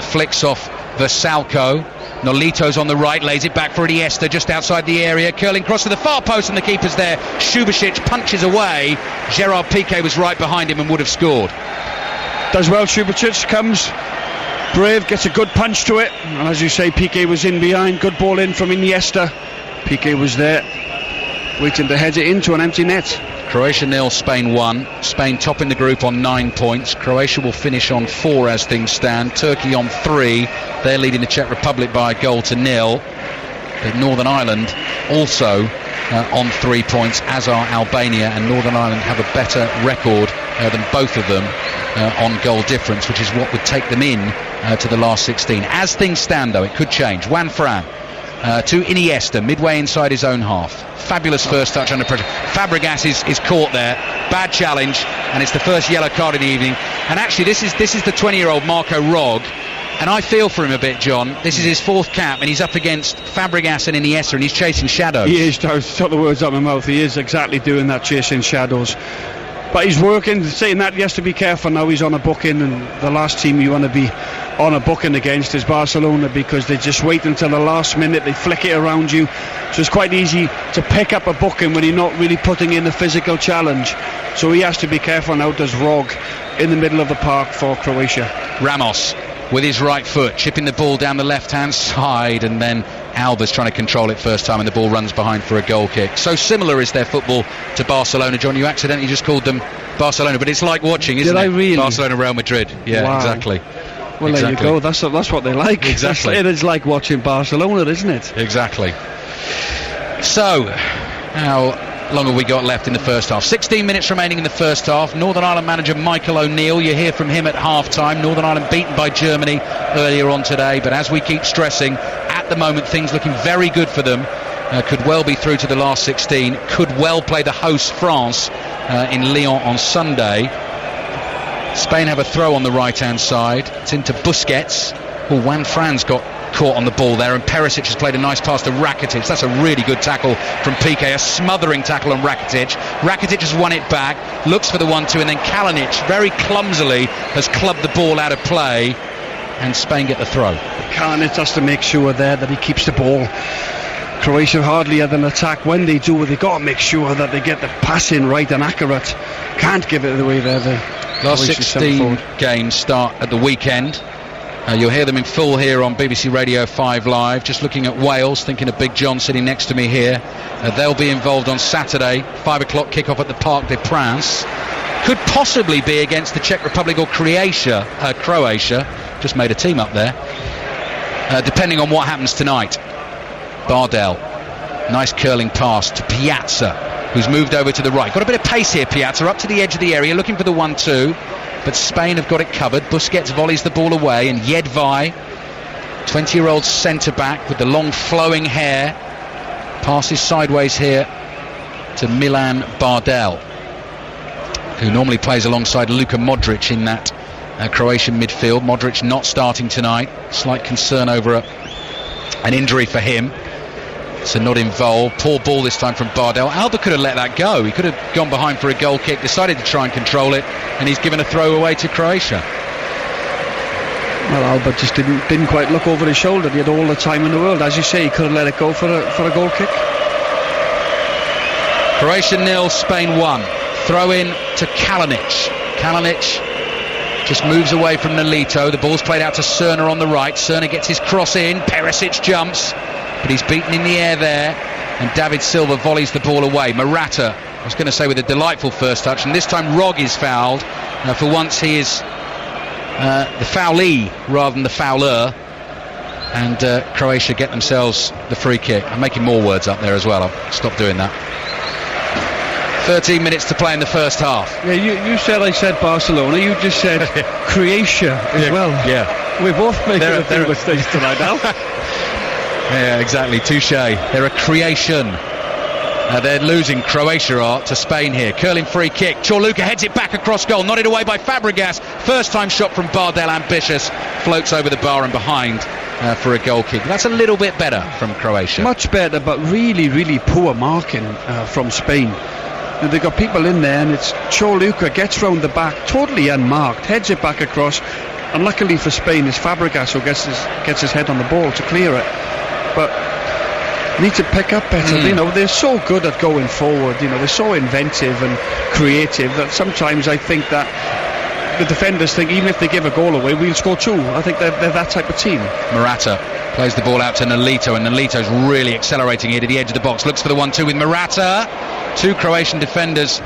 flicks off Versalco. Nolito's on the right, lays it back for Iniesta just outside the area. Curling cross to the far post, and the keeper's there. Subasic punches away. Gerard Piqué was right behind him and would have scored. Does well, Subasic comes brave, gets a good punch to it, and as you say, Piqué was in behind. Good ball in from Iniesta. Piqué was there, waiting to head it into an empty net. Croatia 0, Spain 1. Spain topping the group on 9 points. Croatia will finish on 4 as things stand. Turkey on 3. They're leading the Czech Republic by a goal to nil. But Northern Ireland also on 3 points, as are Albania, and Northern Ireland have a better record than both of them on goal difference, which is what would take them in to the last 16. As things stand, though, it could change. Juan Fran to Iniesta, midway inside his own half. Fabulous first touch under pressure. Fabregas is caught there. Bad challenge, and it's the first yellow card of the evening. And actually, this is the 20-year-old Marco Rog, and I feel for him a bit, John. This is his 4th cap, and he's up against Fabregas and Iniesta, and he's chasing shadows. He is. I took the words out of my mouth. He is exactly doing that, chasing shadows. But he's working, saying that he has to be careful now. He's on a booking, and the last team you want to be on a booking against is Barcelona, because they just wait until the last minute, they flick it around you, so it's quite easy to pick up a booking when you're not really putting in the physical challenge. So he has to be careful now, does Rog, in the middle of the park for Croatia. Ramos with his right foot chipping the ball down the left hand side, and then Alba's trying to control it first time, and the ball runs behind for a goal kick. So similar is their football to Barcelona. John, you accidentally just called them Barcelona, but it's like watching, isn't it? Did I really? Barcelona, Real Madrid. Yeah, wow. Exactly. Well, exactly. There you go. That's what they like. Exactly. It is like watching Barcelona, isn't it? Exactly. So, how long have we got left in the first half? 16 minutes remaining in the first half. Northern Ireland manager Michael O'Neill, you hear from him at half-time. Northern Ireland beaten by Germany earlier on today, but as we keep stressing, at the moment things looking very good for them. Could well be through to the last 16. Could well play the host France in Lyon on Sunday. Spain have a throw on the right-hand side. It's into Busquets. Juan Fran's got caught on the ball there, and Perisic has played a nice pass to Rakitic. That's a really good tackle from Piqué, a smothering tackle on Rakitic. Rakitic has won it back, looks for the 1-2, and then Kalinic very clumsily has clubbed the ball out of play, and Spain get the throw. Kalinic has to make sure there that he keeps the ball. Croatia hardly had an attack. When they do, they've got to make sure that they get the passing right and accurate. Can't give it away there. The last 16 games start at the weekend. You'll hear them in full here on BBC Radio 5 Live. Just looking at Wales, thinking of Big John sitting next to me here. They'll be involved on Saturday, 5 o'clock kickoff at the Parc des Princes. Could possibly be against the Czech Republic or Croatia. Just made a team up there. Depending on what happens tonight. Bardell, nice curling pass to Piazza, who's moved over to the right. Got a bit of pace here, Piazza, up to the edge of the area, looking for the 1-2. But Spain have got it covered. Busquets volleys the ball away, and Jedvaj, 20-year-old centre-back with the long flowing hair, passes sideways here to Milan Bardell. who normally plays alongside Luka Modric in that Croatian midfield. Modric not starting tonight. Slight concern over an injury for him. So not involved. Poor ball this time from Bardel. Alba could have let that go. He could have gone behind for a goal kick, decided to try and control it, and he's given a throw away to Croatia. Well, Alba just didn't quite look over his shoulder. He had all the time in the world. As you say, he could have let it go for a goal kick. Croatia 0, Spain 1. Throw in to Kalinic. Kalinic just moves away from Nolito. The ball's played out to Cerna on the right. Cerna gets his cross in. Perisic jumps, but he's beaten in the air there, and David Silva volleys the ball away. Morata, I was going to say, with a delightful first touch, and this time Rog is fouled. For once he is the foulee rather than the fouler, and Croatia get themselves the free kick. I'm making more words up there as well. I'll stop doing that. 13 minutes to play in the first half. Yeah, you said I said Barcelona. You just said Croatia as well. Yeah, we're both making a few mistakes tonight now. Yeah, exactly. Touche. They're a creation. They're losing, Croatia are, to Spain here. Curling free kick. Chorluka heads it back across goal. Nodded away by Fabregas. First time shot from Bardel, ambitious. Floats over the bar and behind for a goal kick. That's a little bit better from Croatia. Much better, but really, really poor marking from Spain. They've got people in there, and it's Chorluka gets round the back, totally unmarked, heads it back across, and luckily for Spain, it's Fabregas who gets his head on the ball to clear it. But need to pick up better. You know, they're so good at going forward. You know, they're so inventive and creative that sometimes I think that the defenders think even if they give a goal away, we'll score two. I think they're that type of team. Morata plays the ball out to Nolito, and Nolito's really accelerating here to the edge of the box. Looks for the 1-2 with Morata. Two Croatian defenders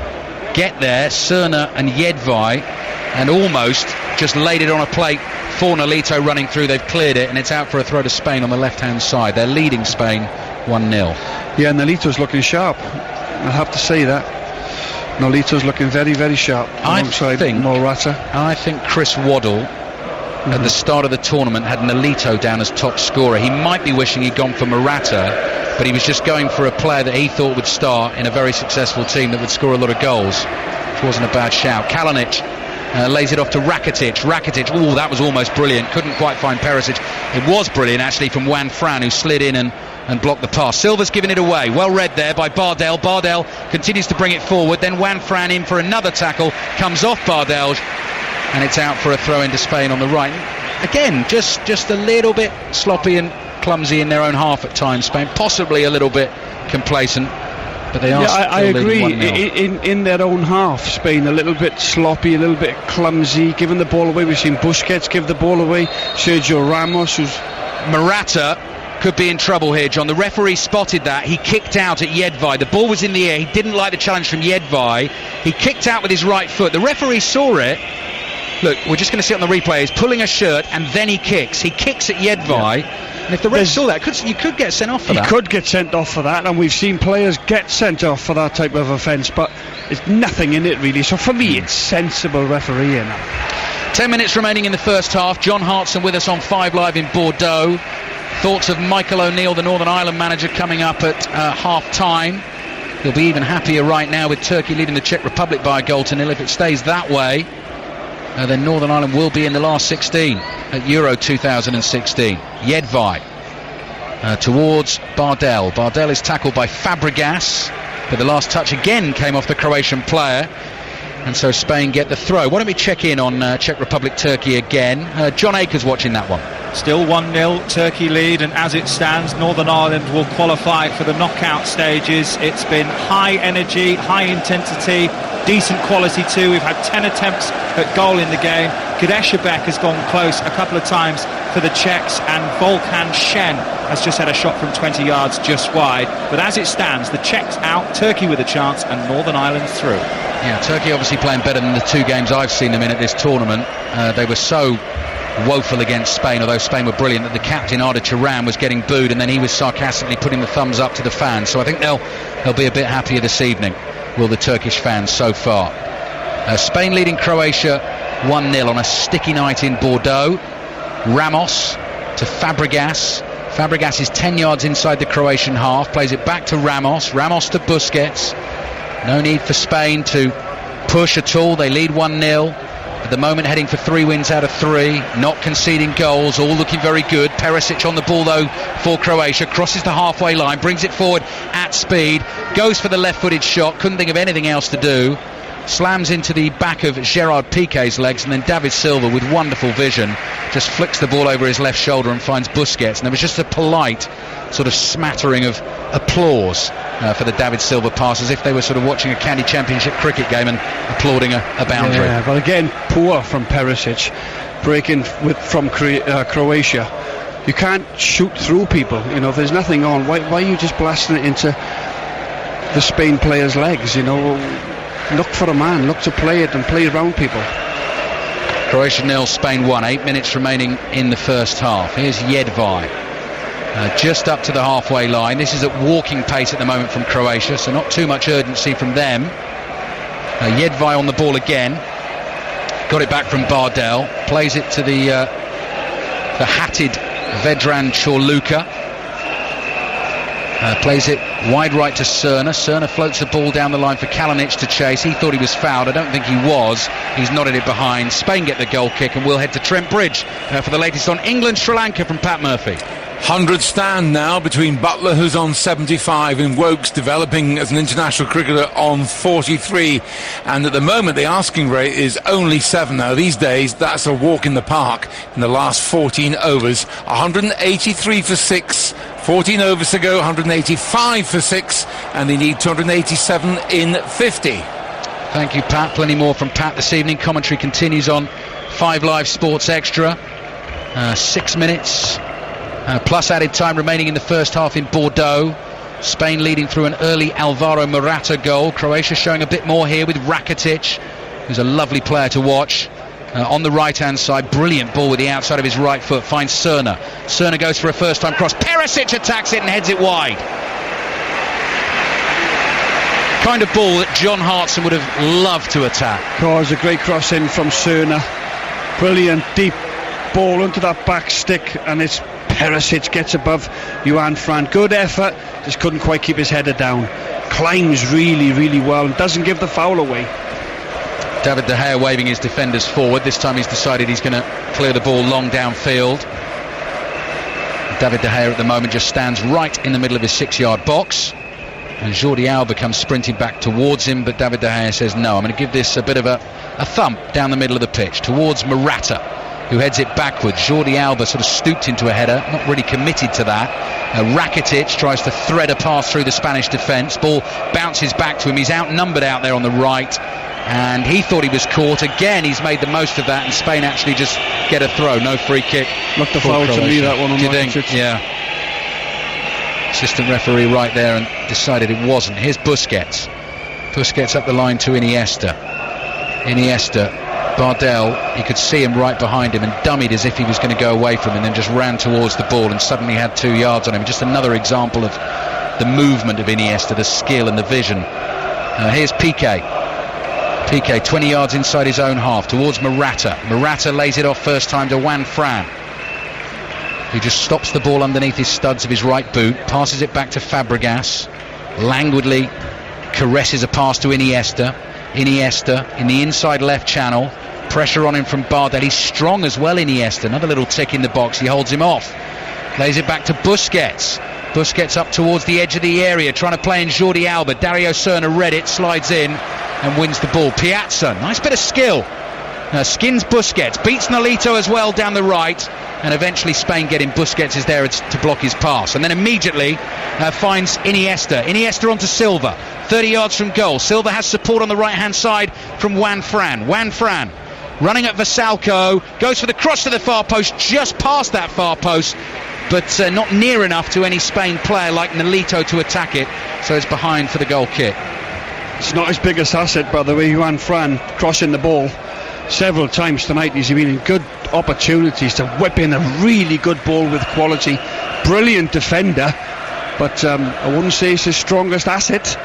get there, Cerna and Jedvaj, and almost just laid it on a plate for Nolito running through. They've cleared it, and it's out for a throw to Spain on the left-hand side. They're leading Spain 1-0. Yeah, Nolito's looking sharp. I'll have to say that. Nolito's looking very, very sharp alongside Morata. I think Chris Waddle at the start of the tournament had Nolito down as top scorer. He might be wishing he'd gone for Morata, but he was just going for a player that he thought would start in a very successful team that would score a lot of goals, which wasn't a bad shout. Kalinic lays it off to Rakitic. Oh, that was almost brilliant. Couldn't quite find Perisic. It was brilliant actually from Juan Fran, who slid in and blocked the pass. Silva's giving it away. Well read there by Bardel. Bardel continues to bring it forward. Then Juan Fran in for another tackle. Comes off Bardel, and it's out for a throw into Spain on the right. Again, just a little bit sloppy and clumsy in their own half at times, Spain. Possibly a little bit complacent. But they are. Yeah, I agree. In their own half, Spain a little bit sloppy, a little bit clumsy, giving the ball away. We've seen Busquets give the ball away. Sergio Ramos, who's Morata could be in trouble here, John. The referee spotted that. He kicked out at Jedvaj. The ball was in the air. He didn't like the challenge from Jedvaj. He kicked out with his right foot. The referee saw it. Look, we're just going to see it on the replay. He's pulling a shirt and then he kicks. He kicks at Jedvaj. And if the ref saw that, you could get sent off for that. He could get sent off for that, and we've seen players get sent off for that type of offence, but there's nothing in it really. So for me, it's sensible refereeing. 10 minutes remaining in the first half. John Hartson with us on 5 Live in Bordeaux. Thoughts of Michael O'Neill, the Northern Ireland manager, coming up at half-time. He'll be even happier right now with Turkey leading the Czech Republic by a goal to nil. If it stays that way, then Northern Ireland will be in the last 16 at Euro 2016. Jedvaj towards Bardel. Bardel is tackled by Fabregas, but the last touch again came off the Croatian player, and so Spain get the throw. Why don't we check in on Czech Republic Turkey again? John Akers watching that one. Still 1-0 Turkey lead, and as it stands, Northern Ireland will qualify for the knockout stages. It's been high energy, high intensity, decent quality too. We've had 10 attempts at goal in the game. Kadeshabek has gone close a couple of times for the Czechs, and Volkan Shen has just had a shot from 20 yards just wide. But as it stands, the Czechs out, Turkey with a chance, and Northern Ireland through. Yeah, Turkey obviously playing better than the 2 games I've seen them in at this tournament. They were so woeful against Spain, although Spain were brilliant, that the captain Arda Turan was getting booed, and then he was sarcastically putting the thumbs up to the fans. So I think they'll be a bit happier this evening, will the Turkish fans so far. Spain leading Croatia 1-0 on a sticky night in Bordeaux. Ramos to Fabregas. Fabregas is 10 yards inside the Croatian half, plays it back to Ramos to Busquets. No need for Spain to push at all. They lead 1-0. At the moment heading for 3 wins out of 3, not conceding goals, all looking very good. Perisic on the ball though for Croatia, crosses the halfway line, brings it forward at speed, goes for the left-footed shot, couldn't think of anything else to do, slams into the back of Gerard Piqué's legs, and then David Silva with wonderful vision just flicks the ball over his left shoulder and finds Busquets, and there was just a polite sort of smattering of applause for the David Silva pass, as if they were sort of watching a county championship cricket game and applauding a boundary. Yeah, but again, poor from Perisic, breaking from Croatia. You can't shoot through people, you know, if there's nothing on, why are you just blasting it into the Spain player's legs, you know? Look for a man, look to play it and play around people. Croatia 0, Spain 1, 8 minutes remaining in the first half. Here's Jedvaj, just up to the halfway line. This is at walking pace at the moment from Croatia, so not too much urgency from them. Jedvaj on the ball again, got it back from Bardel, plays it to the hatted Vedran Čorluka. Plays it wide right to Cerna. Cerna floats the ball down the line for Kalinic to chase. He thought he was fouled. I don't think he was. He's nodded it behind. Spain get the goal kick, and we'll head to Trent Bridge for the latest on England-Sri Lanka from Pat Murphy. 100 stand now between Butler, who's on 75, and Wokes developing as an international cricketer on 43. And at the moment the asking rate is only 7. Now these days that's a walk in the park in the last 14 overs. 183 for 6, 14 overs to go, 185 for 6, and they need 287 in 50. Thank you, Pat. Plenty more from Pat this evening. Commentary continues on 5 Live Sports Extra. 6 minutes plus added time remaining in the first half in Bordeaux. Spain leading through an early Alvaro Morata goal. Croatia showing a bit more here with Rakitic, who's a lovely player to watch. On the right hand side, brilliant ball with the outside of his right foot, finds Cerna. Cerna goes for a first time cross. Perisic attacks it and heads it wide. Kind of ball that John Hartson would have loved to attack. Oh, it was a great cross in from Cerna. Brilliant deep ball into that back stick, and it's Perisic gets above Juan Fran. Good effort, just couldn't quite keep his header down. Climbs really, really well and doesn't give the foul away. David De Gea waving his defenders forward. This time he's decided he's going to clear the ball long downfield. David De Gea at the moment just stands right in the middle of his 6-yard box, and Jordi Alba comes sprinting back towards him, but David De Gea says no, I'm going to give this a bit of a thump down the middle of the pitch towards Morata, who heads it backwards. Jordi Alba sort of stooped into a header, not really committed to that. Rakitic tries to thread a pass through the Spanish defence. Ball bounces back to him. He's outnumbered out there on the right, and he thought he was caught. Again, he's made the most of that, and Spain actually just get a throw. No free kick. Looked a foul to me, that one. Do you think? Yeah. Assistant referee right there and decided it wasn't. Here's Busquets. Busquets up the line to Iniesta. Bardel, you could see him right behind him and dummied as if he was going to go away from him, and then just ran towards the ball and suddenly had 2 yards on him. Just another example of the movement of Iniesta, the skill and the vision. Here's Piqué, 20 yards inside his own half towards Morata. Morata lays it off first time to Juan Fran, who just stops the ball underneath his studs of his right boot, passes it back to Fabregas, languidly caresses a pass to Iniesta in the inside left channel. Pressure on him from Bardel. He's strong as well, Iniesta. Another little tick in the box. He holds him off. Lays it back to Busquets. Busquets up towards the edge of the area, trying to play in Jordi Alba. Dario Serna read it, slides in and wins the ball. Piazza, nice bit of skill. Skins Busquets, beats Nolito as well down the right, and eventually Spain get him. Busquets is there to block his pass, and then immediately finds Iniesta onto Silva, 30 yards from goal. Silva has support on the right hand side from Juan Fran running at Vasalco, goes for the cross to the far post, just past that far post, but not near enough to any Spain player like Nolito to attack it, so it's behind for the goal kick. It's not his biggest asset, by the way, Juan Fran crossing the ball several times tonight. He's been in good opportunities to whip in a really good ball with quality. Brilliant defender, but I wouldn't say it's his strongest asset,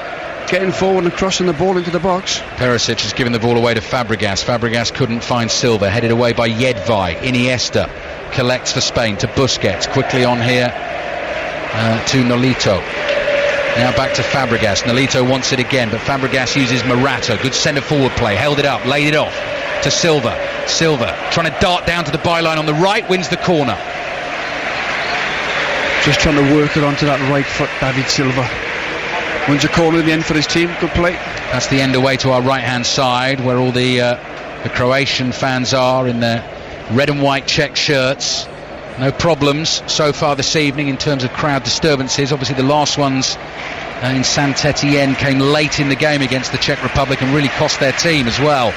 getting forward and crossing the ball into the box. Perisic has given the ball away to Fabregas. Fabregas couldn't find Silva, headed away by Jedvaj. Iniesta collects for Spain to Busquets, quickly on here to Nolito. Now back to Fabregas. Nolito wants it again, but Fabregas uses Morata. Good centre forward play. Held it up, laid it off to Silva. Silva trying to dart down to the byline on the right, wins the corner. Just trying to work it onto that right foot, David Silva. Wins a corner in the end for his team. Good play. That's the end away to our right-hand side, where all the Croatian fans are in their red and white check shirts. No problems so far this evening in terms of crowd disturbances. Obviously the last ones in Saint-Etienne came late in the game against the Czech Republic and really cost their team as well.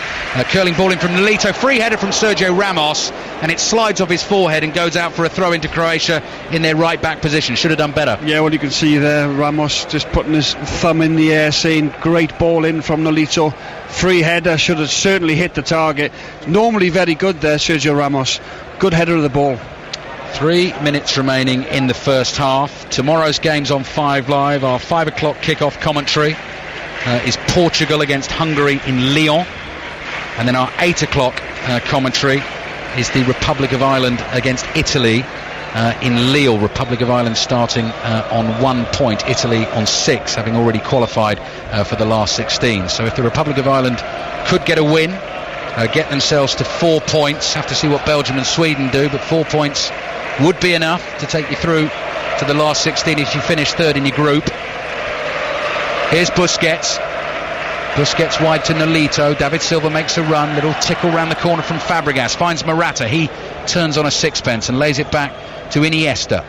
Curling ball in from Nolito, free header from Sergio Ramos, and it slides off his forehead and goes out for a throw into Croatia in their right back position. Should have done better. Yeah, well, you can see there Ramos just putting his thumb in the air saying great ball in from Nolito. Free header, should have certainly hit the target. Normally very good there, Sergio Ramos. Good header of the ball. 3 minutes remaining in the first half. Tomorrow's game's on 5 Live. Our 5 o'clock kickoff commentary is Portugal against Hungary in Lyon, and then our 8 o'clock commentary is the Republic of Ireland against Italy in Lille. Republic of Ireland starting on 1 point, Italy on 6, having already qualified for the last 16. So if the Republic of Ireland could get a win, get themselves to 4 points, have to see what Belgium and Sweden do, but 4 points would be enough to take you through to the last 16 if you finish third in your group. Here's Busquets. Busquets wide to Nolito. David Silva makes a run. Little tickle round the corner from Fabregas. Finds Morata. He turns on a sixpence and lays it back to Iniesta.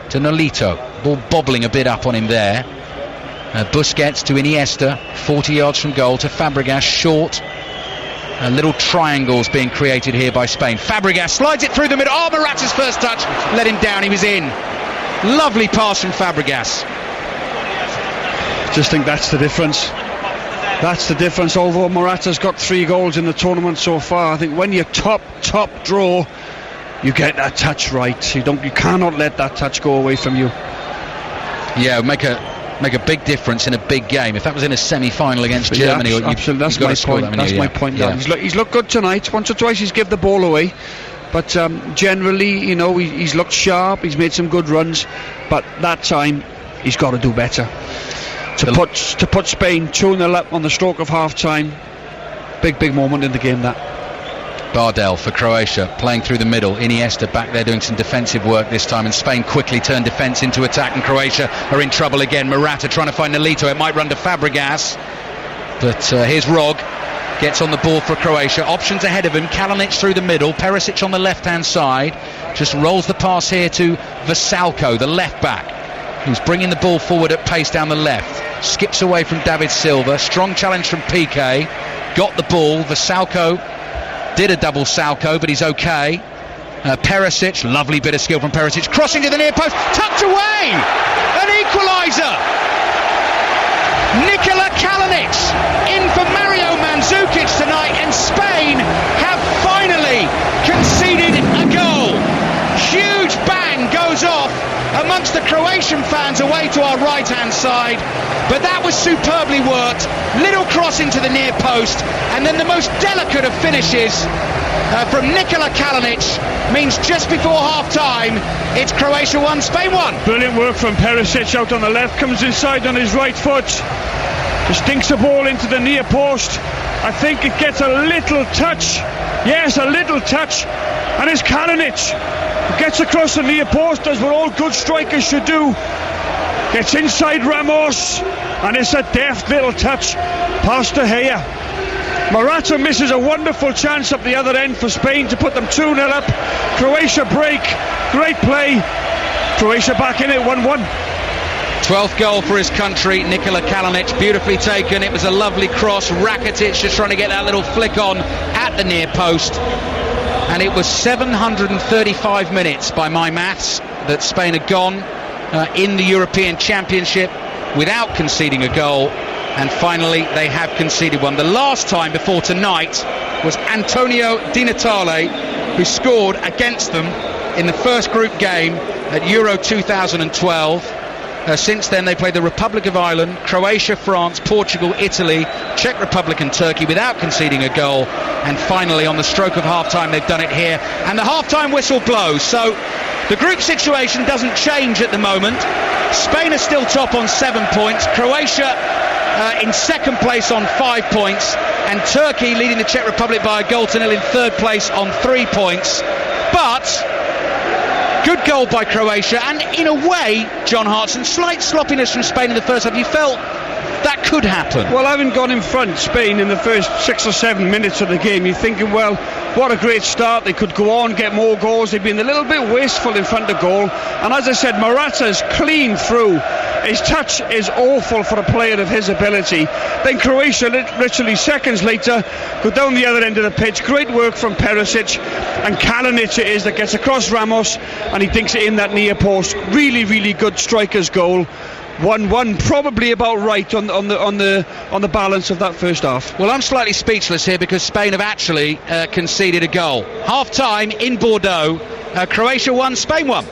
To Nolito. Ball bobbling a bit up on him there. Busquets to Iniesta. 40 yards from goal to Fabregas. Short. Little triangles being created here by Spain. Fabregas slides it through the middle. Oh, Morata's first touch let him down. He was in. Lovely pass from Fabregas. Just think that's the difference. That's the difference. Although Morata's got 3 goals in the tournament so far, I think when you're top draw, you get that touch right. You cannot let that touch go away from you. Yeah, make a big difference in a big game. If that was in a semi-final against Germany, absolutely. That's my point. That's my point. Yeah. He's looked good tonight. Once or twice he's given the ball away, but generally, he's looked sharp. He's made some good runs, but that time he's got to do better. To put Spain 2-0 up on the stroke of half time, big moment in the game. That Bardell for Croatia playing through the middle. Iniesta back there doing some defensive work this time, and Spain quickly turn defence into attack, and Croatia are in trouble again. Morata trying to find Nolito. It might run to Fabregas, but here's Rog, gets on the ball for Croatia. Options ahead of him. Kalinic through the middle. Perisic on the left hand side, just rolls the pass here to Vasalko, the left back, who's bringing the ball forward at pace down the left. Skips away from David Silva. Strong challenge from Piqué. Got the ball. Vasalko did a double Salko, but he's okay. Perisic, lovely bit of skill from Perisic, crossing to the near post, tucked away, an equaliser. Nikola Kalinic in for Mario Mandzukic tonight, and Spain have finally conceded a goal. Huge bang goes off amongst the Croatian fans away to our right hand side, but that was superbly worked. Little cross into the near post, and then the most delicate of finishes from Nikola Kalinic means just before half time it's Croatia 1, Spain 1. Brilliant work from Perisic out on the left, comes inside on his right foot, just dinks the ball into the near post. I think it gets a little touch, yes, a little touch, and it's Kalinic who gets across the near post, does what all good strikers should do, gets inside Ramos, and it's a deft little touch past De Gea. Morata misses a wonderful chance up the other end for Spain to put them 2-0 up. Croatia break, great play, Croatia back in it 1-1. 12th goal for his country, Nikola Kalinic, beautifully taken. It was a lovely cross. Rakitic just trying to get that little flick on at the near post, and it was 735 minutes by my maths that Spain had gone in the European Championship without conceding a goal, and finally they have conceded one. The last time before tonight was Antonio Di Natale, who scored against them in the first group game at Euro 2012. Since then they played the Republic of Ireland, Croatia, France, Portugal, Italy, Czech Republic and Turkey without conceding a goal, and finally on the stroke of half time they've done it here, and the half time whistle blows. So The group situation doesn't change at the moment. Spain are still top on 7 points. Croatia in second place on 5 points. And Turkey leading the Czech Republic by a goal to nil in third place on 3 points. But good goal by Croatia, and in a way, John Hartson, slight sloppiness from Spain in the first half. You felt that could happen. Well, having gone in front, Spain, in the first 6 or 7 minutes of the game, you're thinking, well, what a great start. They could go on, get more goals. They've been a little bit wasteful in front of goal. And as I said, Morata's clean through. His touch is awful for a player of his ability. Then Croatia, literally seconds later, go down the other end of the pitch. Great work from Perisic, and Kalinic it is that gets across Ramos, and he dinks it in that near post. Really, really good striker's goal. 1-1, probably about right on the balance of that first half. Well, I'm slightly speechless here because Spain have actually conceded a goal. Half time in Bordeaux, Croatia won, Spain won.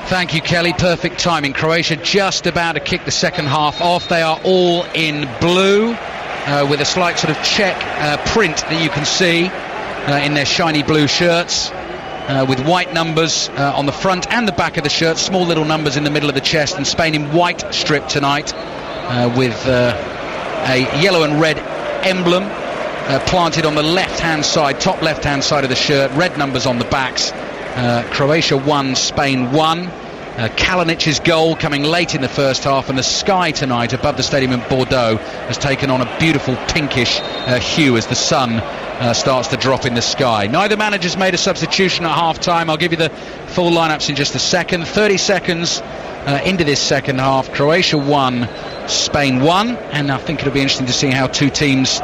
Thank you, Kelly. Perfect timing. Croatia just about to kick the second half off. They are all in blue with a slight sort of Czech print that you can see in their shiny blue shirts. With white numbers on the front and the back of the shirt, small little numbers in the middle of the chest, and Spain in white strip tonight with a yellow and red emblem planted on the left-hand side, top left-hand side of the shirt, red numbers on the backs. Croatia won, Spain won. Kalinic's goal coming late in the first half, and the sky tonight above the stadium in Bordeaux has taken on a beautiful pinkish hue as the sun starts to drop in the sky. Neither manager's made a substitution at half time. I'll give you the full lineups in just a second. 30 seconds into this second half. Croatia won, Spain won, and I think it'll be interesting to see how the two teams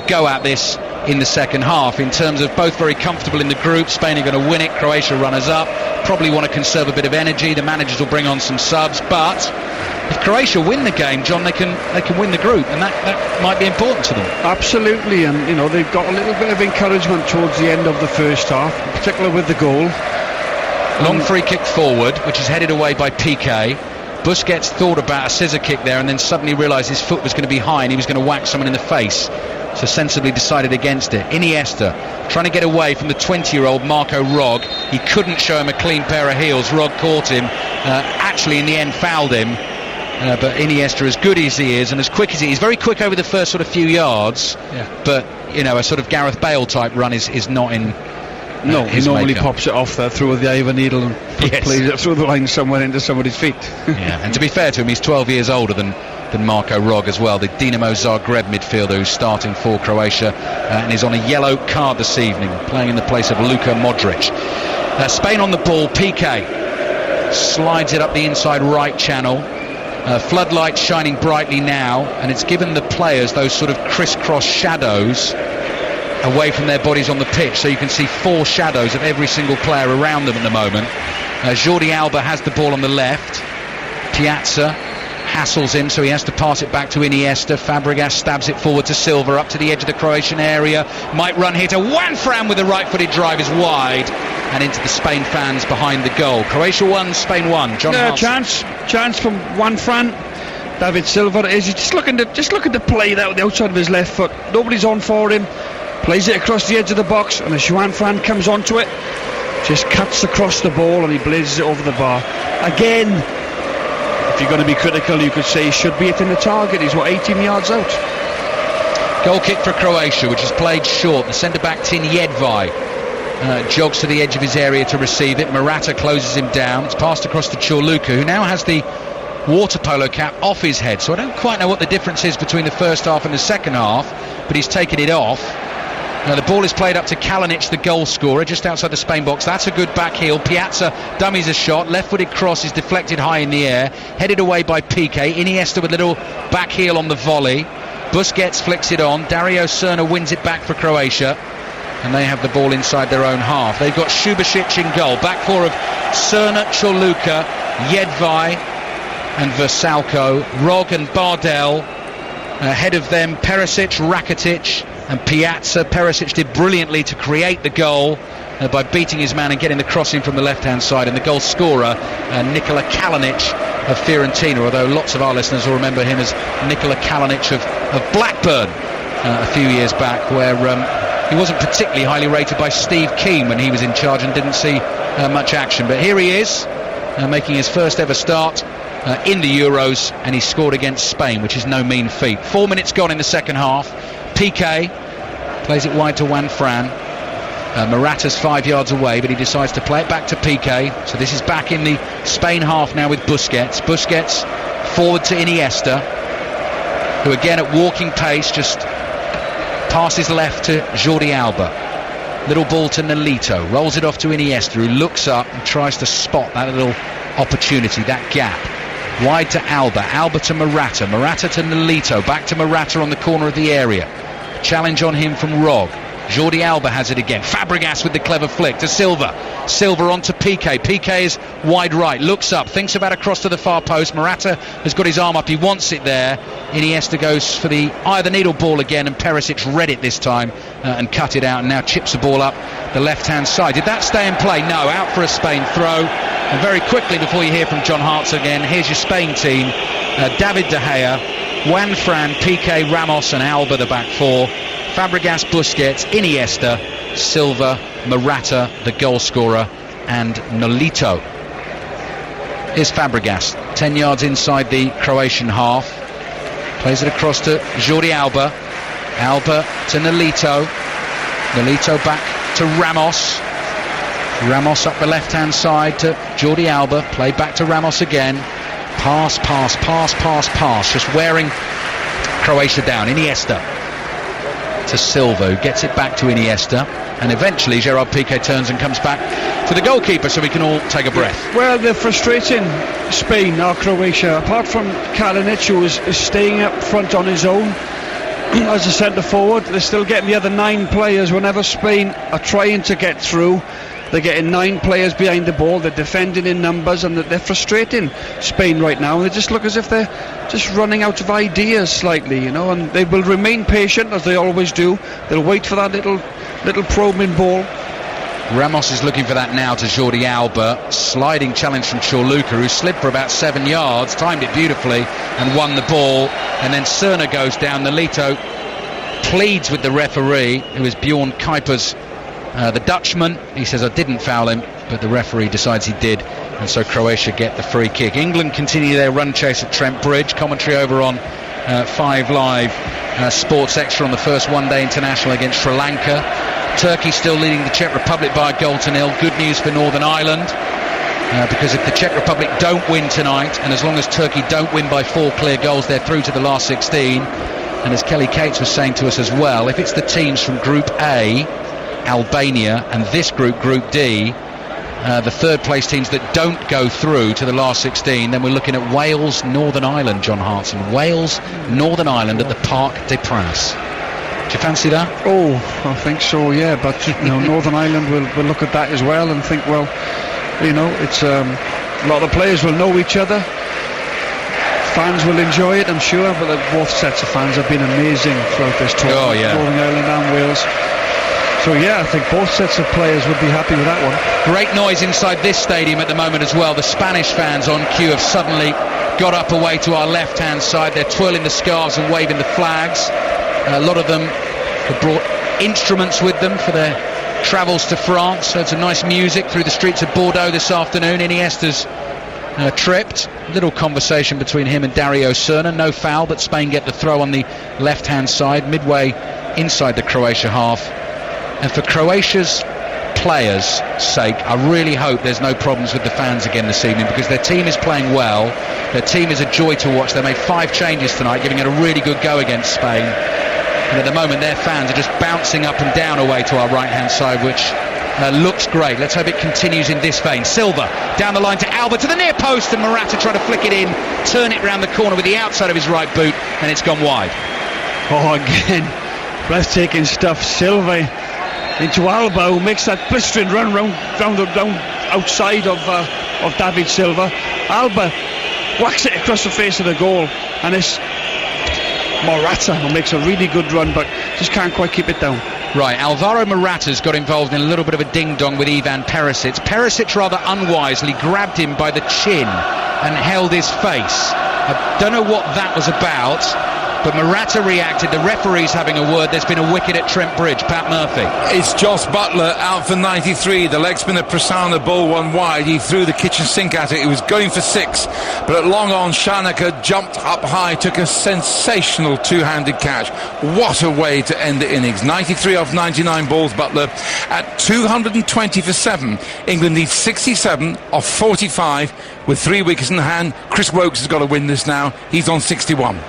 go at this in the second half. In terms of both very comfortable in the group, Spain are going to win it, Croatia runners up, probably want to conserve a bit of energy. The managers will bring on some subs, but if Croatia win the game, John, they can win the group, and that might be important to them. Absolutely, and you know, they've got a little bit of encouragement towards the end of the first half, in particular with the goal. Long free kick forward, which is headed away by Piqué. Busquets thought about a scissor kick there and then suddenly realised his foot was going to be high and he was going to whack someone in the face, so sensibly decided against it. Iniesta trying to get away from the 20-year-old Marco Rog. He couldn't show him a clean pair of heels. Rog caught him, actually in the end fouled him, but Iniesta, as good as he is and as quick as he is, very quick over the first sort of few yards, but you know, a sort of Gareth Bale type run is not in No, he normally pops it off there through with the eye of a needle and plays it through the line somewhere into somebody's feet. Yeah, and to be fair to him, he's 12 years older than Marco Rog as well, the Dinamo Zagreb midfielder who's starting for Croatia and is on a yellow card this evening, playing in the place of Luka Modric. Spain on the ball. Piqué slides it up the inside right channel. Floodlights shining brightly now, and it's given the players those sort of crisscross shadows away from their bodies on the pitch, so you can see 4 shadows of every single player around them at the moment. Jordi Alba has the ball on the left. Piazza hassles him, so he has to pass it back to Iniesta. Fabregas stabs it forward to Silva, up to the edge of the Croatian area. Might run here to Juanfran with the right-footed drive, is wide and into the Spain fans behind the goal. Croatia won, Spain won. John Hartson. Chance from Juanfran. David Silva is just looking to play that with the outside of his left foot. Nobody's on for him. Plays it across the edge of the box, and as Juanfran comes onto it, just cuts across the ball and he blazes it over the bar. Again, if you're going to be critical, you could say he should be hitting the target. He's 18 yards out. Goal kick for Croatia, which is played short. The centre-back Tin Jedvaj jogs to the edge of his area to receive it. Morata closes him down. It's passed across to Chorluka, who now has the water polo cap off his head, so I don't quite know what the difference is between the first half and the second half, but he's taken it off. Now the ball is played up to Kalinic, the goal scorer, just outside the Spain box. That's a good back heel. Piazza dummies a shot. Left-footed cross is deflected high in the air, headed away by Piqué. Iniesta with a little back heel on the volley. Busquets flicks it on. Dario Serna wins it back for Croatia, and they have the ball inside their own half. They've got Subasic in goal. Back four of Serna, Chorluka, Jedvaj and Versalco. Rog and Bardell. Ahead of them, Perisic, Rakitic and Piazza. Perisic did brilliantly to create the goal by beating his man and getting the cross in from the left-hand side. And the goal scorer, Nikola Kalinic of Fiorentina, although lots of our listeners will remember him as Nikola Kalinic of Blackburn a few years back, where he wasn't particularly highly rated by Steve Keane when he was in charge and didn't see much action. But here he is, making his first ever start in the Euros, and he scored against Spain, which is no mean feat. 4 minutes gone in the second half. Piqué plays it wide to Juan Fran. Morata's 5 yards away, but he decides to play it back to Piqué. So this is back in the Spain half now with Busquets. Busquets forward to Iniesta, who again at walking pace just passes left to Jordi Alba. Little ball to Nolito, rolls it off to Iniesta, who looks up and tries to spot that little opportunity, that gap. Wide to Alba, Alba to Morata, Morata to Nolito, back to Morata on the corner of the area. Challenge on him from Rog. Jordi Alba has it again. Fabregas with the clever flick to Silva. Silva on to Piqué. Piqué is wide right, looks up, thinks about a cross to the far post. Morata has got his arm up, he wants it there. Iniesta goes for the eye of the needle ball again, and Perisic read it this time and cut it out, and now chips the ball up the left-hand side. Did that stay in play? No, out for a Spain throw. And very quickly, before you hear from John Hartz again, here's your Spain team. David De Gea, Juan Fran, Piqué, Ramos and Alba, the back four. Fabregas, Busquets, Iniesta, Silva, Morata, the goal scorer, and Nolito. Here's Fabregas, 10 yards inside the Croatian half. Plays it across to Jordi Alba. Alba to Nolito. Nolito back to Ramos. Ramos up the left-hand side to Jordi Alba. Play back to Ramos again. Pass, pass, pass, pass, pass. Just wearing Croatia down. Iniesta to Silva, who gets it back to Iniesta, and eventually Gerard Piqué turns and comes back to the goalkeeper, so we can all take a breath. Well, they're frustrating Spain or Croatia. Apart from Kalinic, who is staying up front on his own as a centre forward, they're still getting the other 9 players. Whenever Spain are trying to get through, they're getting 9 players behind the ball. They're defending in numbers, and they're frustrating Spain right now. They just look as if they're just running out of ideas slightly, you know, and they will remain patient as they always do. They'll wait for that little probing ball. Ramos is looking for that now to Jordi Alba. Sliding challenge from Chorluka, who slid for about 7 yards, timed it beautifully and won the ball. And then Cerna goes down. Nolito pleads with the referee, who is Bjorn Kuipers, the Dutchman. He says, I didn't foul him, but the referee decides he did, and so Croatia get the free kick. England continue their run chase at Trent Bridge. Commentary over on 5 Live Sports Extra on the first one-day international against Sri Lanka. Turkey still leading the Czech Republic by 1-0. Good news for Northern Ireland, because if the Czech Republic don't win tonight, and as long as Turkey don't win by 4 clear goals, they're through to the last 16. And as Kelly Cates was saying to us as well, if it's the teams from Group A, Albania, and this group, Group D, the third place teams that don't go through to the last 16, then we're looking at Wales, Northern Ireland, John Hartson. Wales, Northern Ireland at the Parc des Princes. Do you fancy that? Oh, I think so, yeah, but you know, Northern Ireland will look at that as well and think, well, you know, it's a lot of players will know each other. Fans will enjoy it, I'm sure, but both sets of fans have been amazing throughout this tournament. Oh, yeah. Northern Ireland and Wales. So yeah, I think both sets of players would be happy with that one. Great noise inside this stadium at the moment as well. The Spanish fans on cue have suddenly got up away to our left-hand side. They're twirling the scarves and waving the flags. A lot of them have brought instruments with them for their travels to France. Heard some nice music through the streets of Bordeaux this afternoon. Iniesta's tripped. Little conversation between him and Dario Cerna. No foul, but Spain get the throw on the left-hand side, midway inside the Croatia half. And for Croatia's players' sake, I really hope there's no problems with the fans again this evening, because their team is playing well. Their team is a joy to watch. They made 5 changes tonight, giving it a really good go against Spain. And at the moment, their fans are just bouncing up and down away to our right-hand side, which looks great. Let's hope it continues in this vein. Silva down the line to Alba, to the near post, and Morata trying to flick it in, turn it round the corner with the outside of his right boot, and it's gone wide. Oh, again, breathtaking stuff. Silva into Alba, who makes that blistering run round outside of David Silva. Alba whacks it across the face of the goal, and it's Morata who makes a really good run, but just can't quite keep it down. Right, Alvaro Morata's got involved in a little bit of a ding-dong with Ivan Perisic. Perisic rather unwisely grabbed him by the chin and held his face. I don't know what that was about. but Morata reacted. The referee's having a word. There's been a wicket at Trent Bridge. Pat Murphy. It's Josh Butler out for 93. The leg spinner Prasanna ball one wide. He threw the kitchen sink at it. He was going for 6, but at long on, Shanaka jumped up high, took a sensational two-handed catch. What a way to end the innings. 93 off 99 balls, Butler at 220 for 7. England needs 67 off 45 with 3 wickets in hand. Chris Woakes has got to win this now. He's on 61.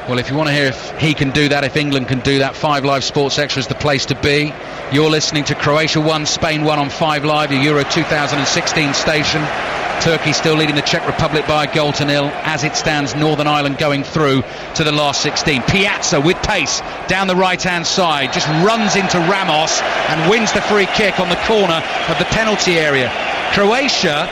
Well, if you want to hear if he can do that, if England can do that, 5 Live Sports Extra is the place to be. You're listening to Croatia 1, Spain 1 on 5 Live, your Euro 2016 station. Turkey still leading the Czech Republic by a goal to nil. As it stands, Northern Ireland going through to the last 16. Piazza with pace down the right-hand side, just runs into Ramos and wins the free kick on the corner of the penalty area. Croatia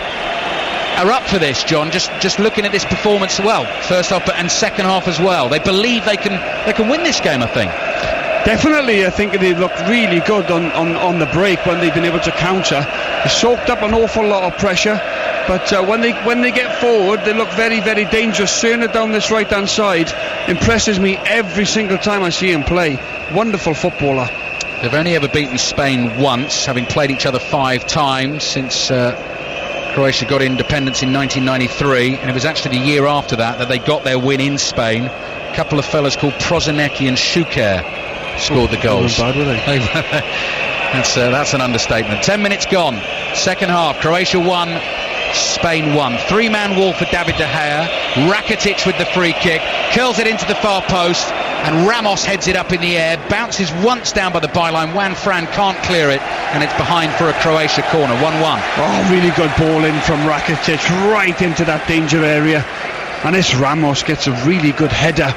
are up for this, John, just looking at this performance, well, first half and second half as well. They believe they can win this game, I think. Definitely, I think they looked really good on the break when they've been able to counter. They soaked up an awful lot of pressure, but when they get forward, they look very, very dangerous. Cerner down this right-hand side impresses me every single time I see him play. Wonderful footballer. They've only ever beaten Spain once, having played each other 5 times since Croatia got independence in 1993, and it was actually the year after that they got their win in Spain. A couple of fellas called Prozinecki and Schuker scored the goals. They weren't bad, were they? That's an understatement. 10 minutes gone. Second half. Croatia 1, Spain 1. 3-man wall for David De Gea. Rakitic with the free kick. Curls it into the far post. And Ramos heads it up in the air. Bounces once down by the byline. Juan Fran can't clear it. And it's behind for a Croatia corner. 1-1. Oh, really good ball in from Rakitic. Right into that danger area. And this Ramos gets a really good header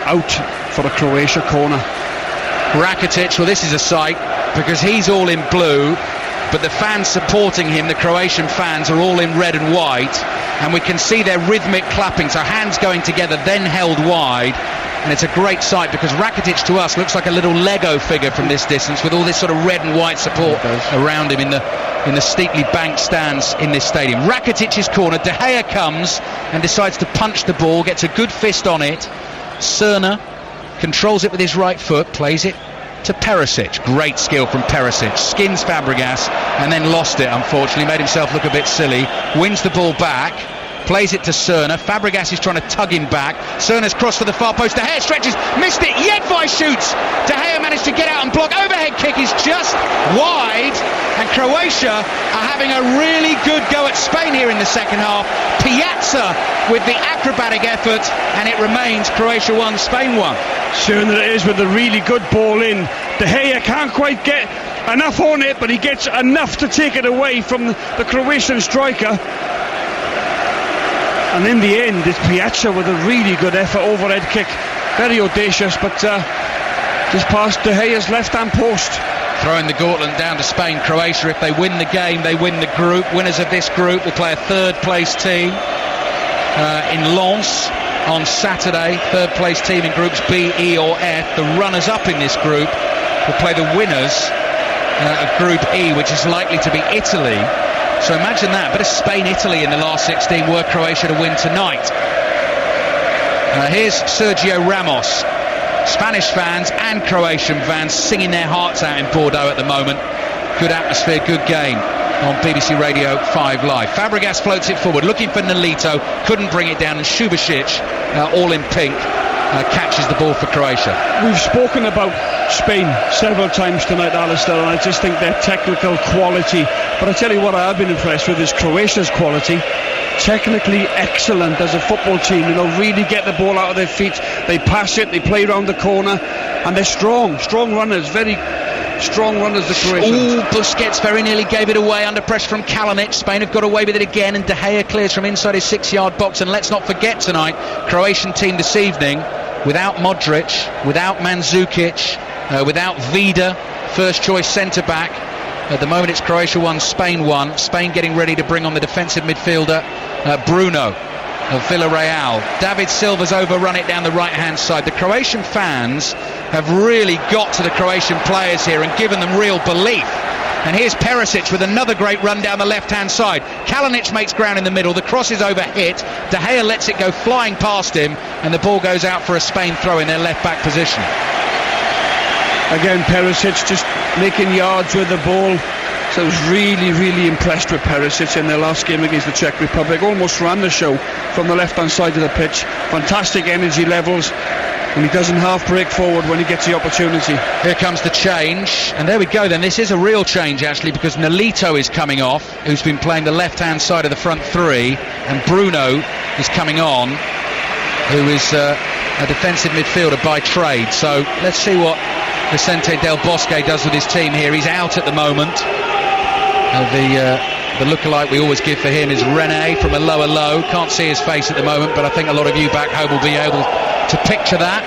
out for a Croatia corner. Rakitic, well, this is a sight because he's all in blue, but the fans supporting him, the Croatian fans, are all in red and white, and we can see their rhythmic clapping, so hands going together, then held wide, and it's a great sight because Rakitic to us looks like a little Lego figure from this distance with all this sort of red and white support around him in the steeply banked stands in this stadium. Rakitic's corner, De Gea comes and decides to punch the ball, gets a good fist on it. Cerner controls it with his right foot, plays it to Perisic. Great skill from Perisic. Skins Fabregas and then lost it, unfortunately. Made himself look a bit silly. Wins the ball back. Plays it to Cerner. Fabregas is trying to tug him back. Cerner's crossed for the far post. De Gea stretches. Missed it. Jedvaj shoots. De Gea managed to get out and block. Overhead kick is just wide. And Croatia are having a really good go at Spain here in the second half. Piazza with the acrobatic effort. And it remains Croatia 1, Spain 1. Cerner it is with a really good ball in. De Gea can't quite get enough on it, but he gets enough to take it away from the Croatian striker. And in the end, it's Piazza with a really good effort, overhead kick. Very audacious, but just past De Gea's left-hand post. Throwing the gauntlet down to Spain. Croatia, if they win the game, they win the group. Winners of this group will play a third-place team in Lens on Saturday. Third-place team in groups B, E or F. The runners-up in this group will play the winners of Group E, which is likely to be Italy. So imagine that, bit of Spain-Italy in the last 16 were Croatia to win tonight. Here's Sergio Ramos. Spanish fans and Croatian fans singing their hearts out in Bordeaux at the moment. Good atmosphere, good game on BBC Radio 5 Live. Fabregas floats it forward, looking for Nolito, couldn't bring it down, and Subasic, all in pink, catches the ball for Croatia. We've spoken about Spain several times tonight, Alistair, and I just think their technical quality, but I tell you what I have been impressed with is Croatia's quality. Technically excellent as a football team, really get the ball out of their feet, they pass it, they play around the corner, and they're strong runners, very strong runners, the Croatians. Busquets very nearly gave it away under pressure from Kalinic. Spain have got away with it again, and De Gea clears from inside his 6-yard box. And let's not forget tonight, Croatian team this evening, without Modric, without Mandzukic, without Vida, first choice centre-back. At the moment it's Croatia 1, Spain 1. Spain getting ready to bring on the defensive midfielder Bruno of Villarreal. David Silva's overrun it down the right-hand side. The Croatian fans have really got to the Croatian players here and given them real belief And here's Perisic with another great run down the left-hand side. Kalinic makes ground in the middle. The cross is over hit. De Gea lets it go flying past him, and the ball goes out for a Spain throw in their left-back position. Again, Perisic just making yards with the ball. So I was really impressed with Perisic in their last game against the Czech Republic. Almost ran the show from the left-hand side of the pitch. Fantastic energy levels, and he doesn't half break forward when he gets the opportunity. Here comes the change, and there we go then. This is a real change actually, because Nolito is coming off, who's been playing the left-hand side of the front three, and Bruno is coming on, who is a defensive midfielder by trade. So let's see what Vicente Del Bosque does with his team here. He's out at the moment. The lookalike we always give for him is Rene from a lower low. Can't see his face at the moment, but I think a lot of you back home will be able to picture that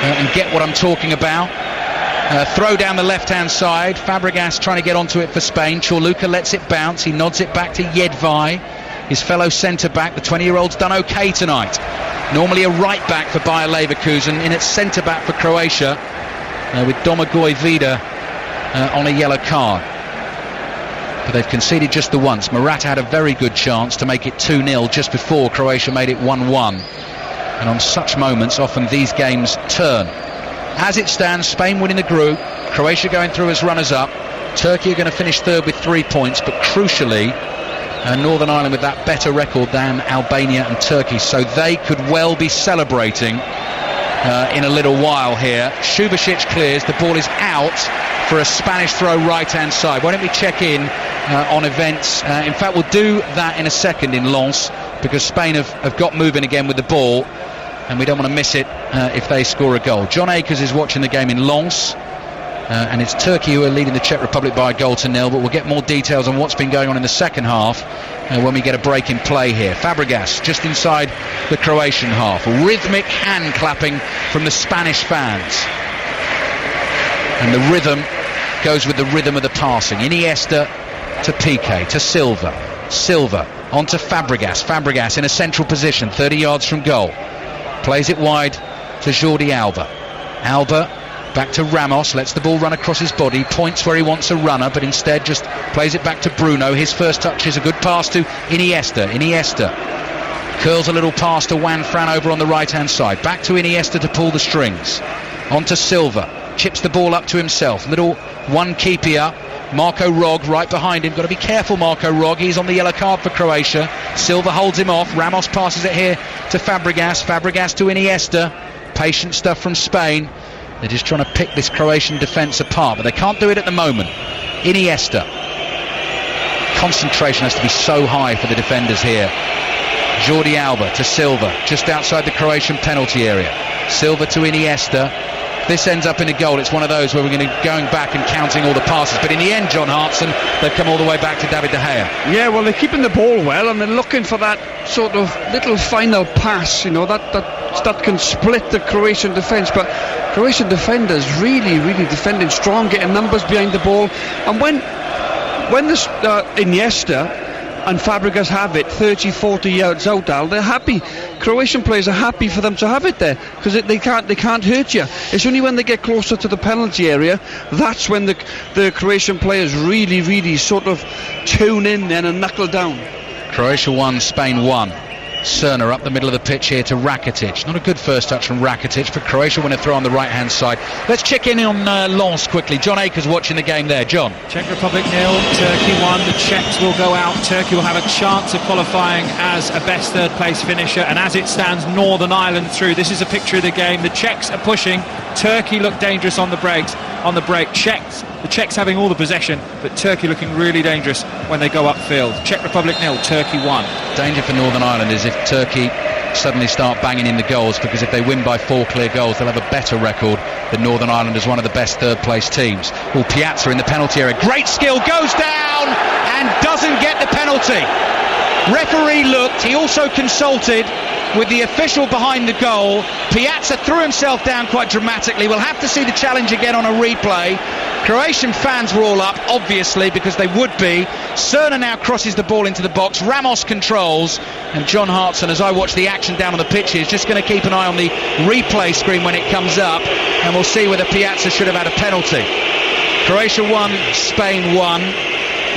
and get what I'm talking about. Throw down the left-hand side. Fabregas trying to get onto it for Spain. Chorluca lets it bounce. He nods it back to Jedvaj, his fellow centre-back. The 20-year-old's done okay tonight. Normally a right-back for Bayer Leverkusen, in at centre-back for Croatia, with Domagoj Vida on a yellow card. But they've conceded just the once. Morata had a very good chance to make it 2-0 just before Croatia made it 1-1. And on such moments, often these games turn. As it stands, Spain winning the group, Croatia going through as runners-up. Turkey are going to finish third with 3 points, but crucially, Northern Ireland with that better record than Albania and Turkey, so they could well be celebrating in a little while here. Subasic clears, the ball is out for a Spanish throw right-hand side. Why don't we check in on events? In fact, we'll do that in a second in Lens, because Spain have got moving again with the ball, and we don't want to miss it if they score a goal. John Akers is watching the game in Lens, and it's Turkey who are leading the Czech Republic by a goal to 0, but we'll get more details on what's been going on in the second half when we get a break in play here. Fabregas just inside the Croatian half. Rhythmic hand clapping from the Spanish fans. And the rhythm goes with the rhythm of the passing. Iniesta to Piqué, to Silva. Silva on to Fabregas. Fabregas in a central position, 30 yards from goal. Plays it wide to Jordi Alba. Alba back to Ramos, lets the ball run across his body, points where he wants a runner, but instead just plays it back to Bruno. His first touch is a good pass to Iniesta. Iniesta curls a little pass to Juan Fran over on the right-hand side. Back to Iniesta to pull the strings. On to Silva. Chips the ball up to himself. Little one keeper, Marco Rog right behind him. Got to be careful, Marco Rog. He's on the yellow card for Croatia. Silva holds him off. Ramos passes it here to Fabregas. Fabregas to Iniesta. Patient stuff from Spain. They're just trying to pick this Croatian defence apart, but they can't do it at the moment. Iniesta. Concentration has to be so high for the defenders here. Jordi Alba to Silva, just outside the Croatian penalty area. Silva to Iniesta. If this ends up in a goal, it's one of those where we're going to be going back and counting all the passes. But in the end, John Hartson, they've come all the way back to David De Gea. Yeah, well, they're keeping the ball well, and they're looking for that sort of little final pass, you know, that can split the Croatian defence. But Croatian defenders really defending strong, getting numbers behind the ball. And when this Iniesta and Fabregas have it 30-40 yards out, Al, they're happy. Croatian players are happy for them to have it there, because they can't hurt you. It's only when they get closer to the penalty area that's when the Croatian players really sort of tune in then and knuckle down. Croatia 1, Spain 1. Cerner up the middle of the pitch here to Rakitic. Not a good first touch from Rakitic, but Croatia win a throw on the right hand side. Let's check in on Lens quickly. John Akers watching the game there. John. Czech Republic 0, Turkey 1. The Czechs will go out. Turkey will have a chance of qualifying as a best third place finisher, and as it stands, Northern Ireland through. This is a picture of the game. The Czechs are pushing. Turkey look dangerous on the brakes. On the break, the Czechs having all the possession, but Turkey looking really dangerous when they go upfield. Czech Republic 0, Turkey 1. Danger for Northern Ireland is if Turkey suddenly start banging in the goals, because if they win by 4 clear goals, they'll have a better record than Northern Ireland as one of the best third place teams. Well, Piazza in the penalty area, great skill, goes down and doesn't get the penalty. Referee looked, he also consulted with the official behind the goal. Piazza threw himself down quite dramatically. We'll have to see the challenge again on a replay. Croatian fans were all up, obviously, because they would be. Cerner now crosses the ball into the box. Ramos controls, and John Hartson, as I watch the action down on the pitch, is just going to keep an eye on the replay screen when it comes up, and we'll see whether Piazza should have had a penalty. Croatia 1, Spain 1.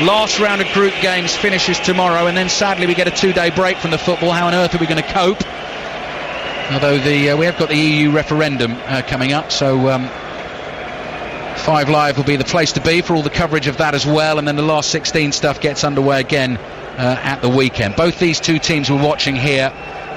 Last round of group games finishes tomorrow, and then sadly we get a 2-day break from the football. How on earth are we going to cope? Although we have got the EU referendum coming up, so 5 Live will be the place to be for all the coverage of that as well, and then the last 16 stuff gets underway again at the weekend. Both these two teams we're watching here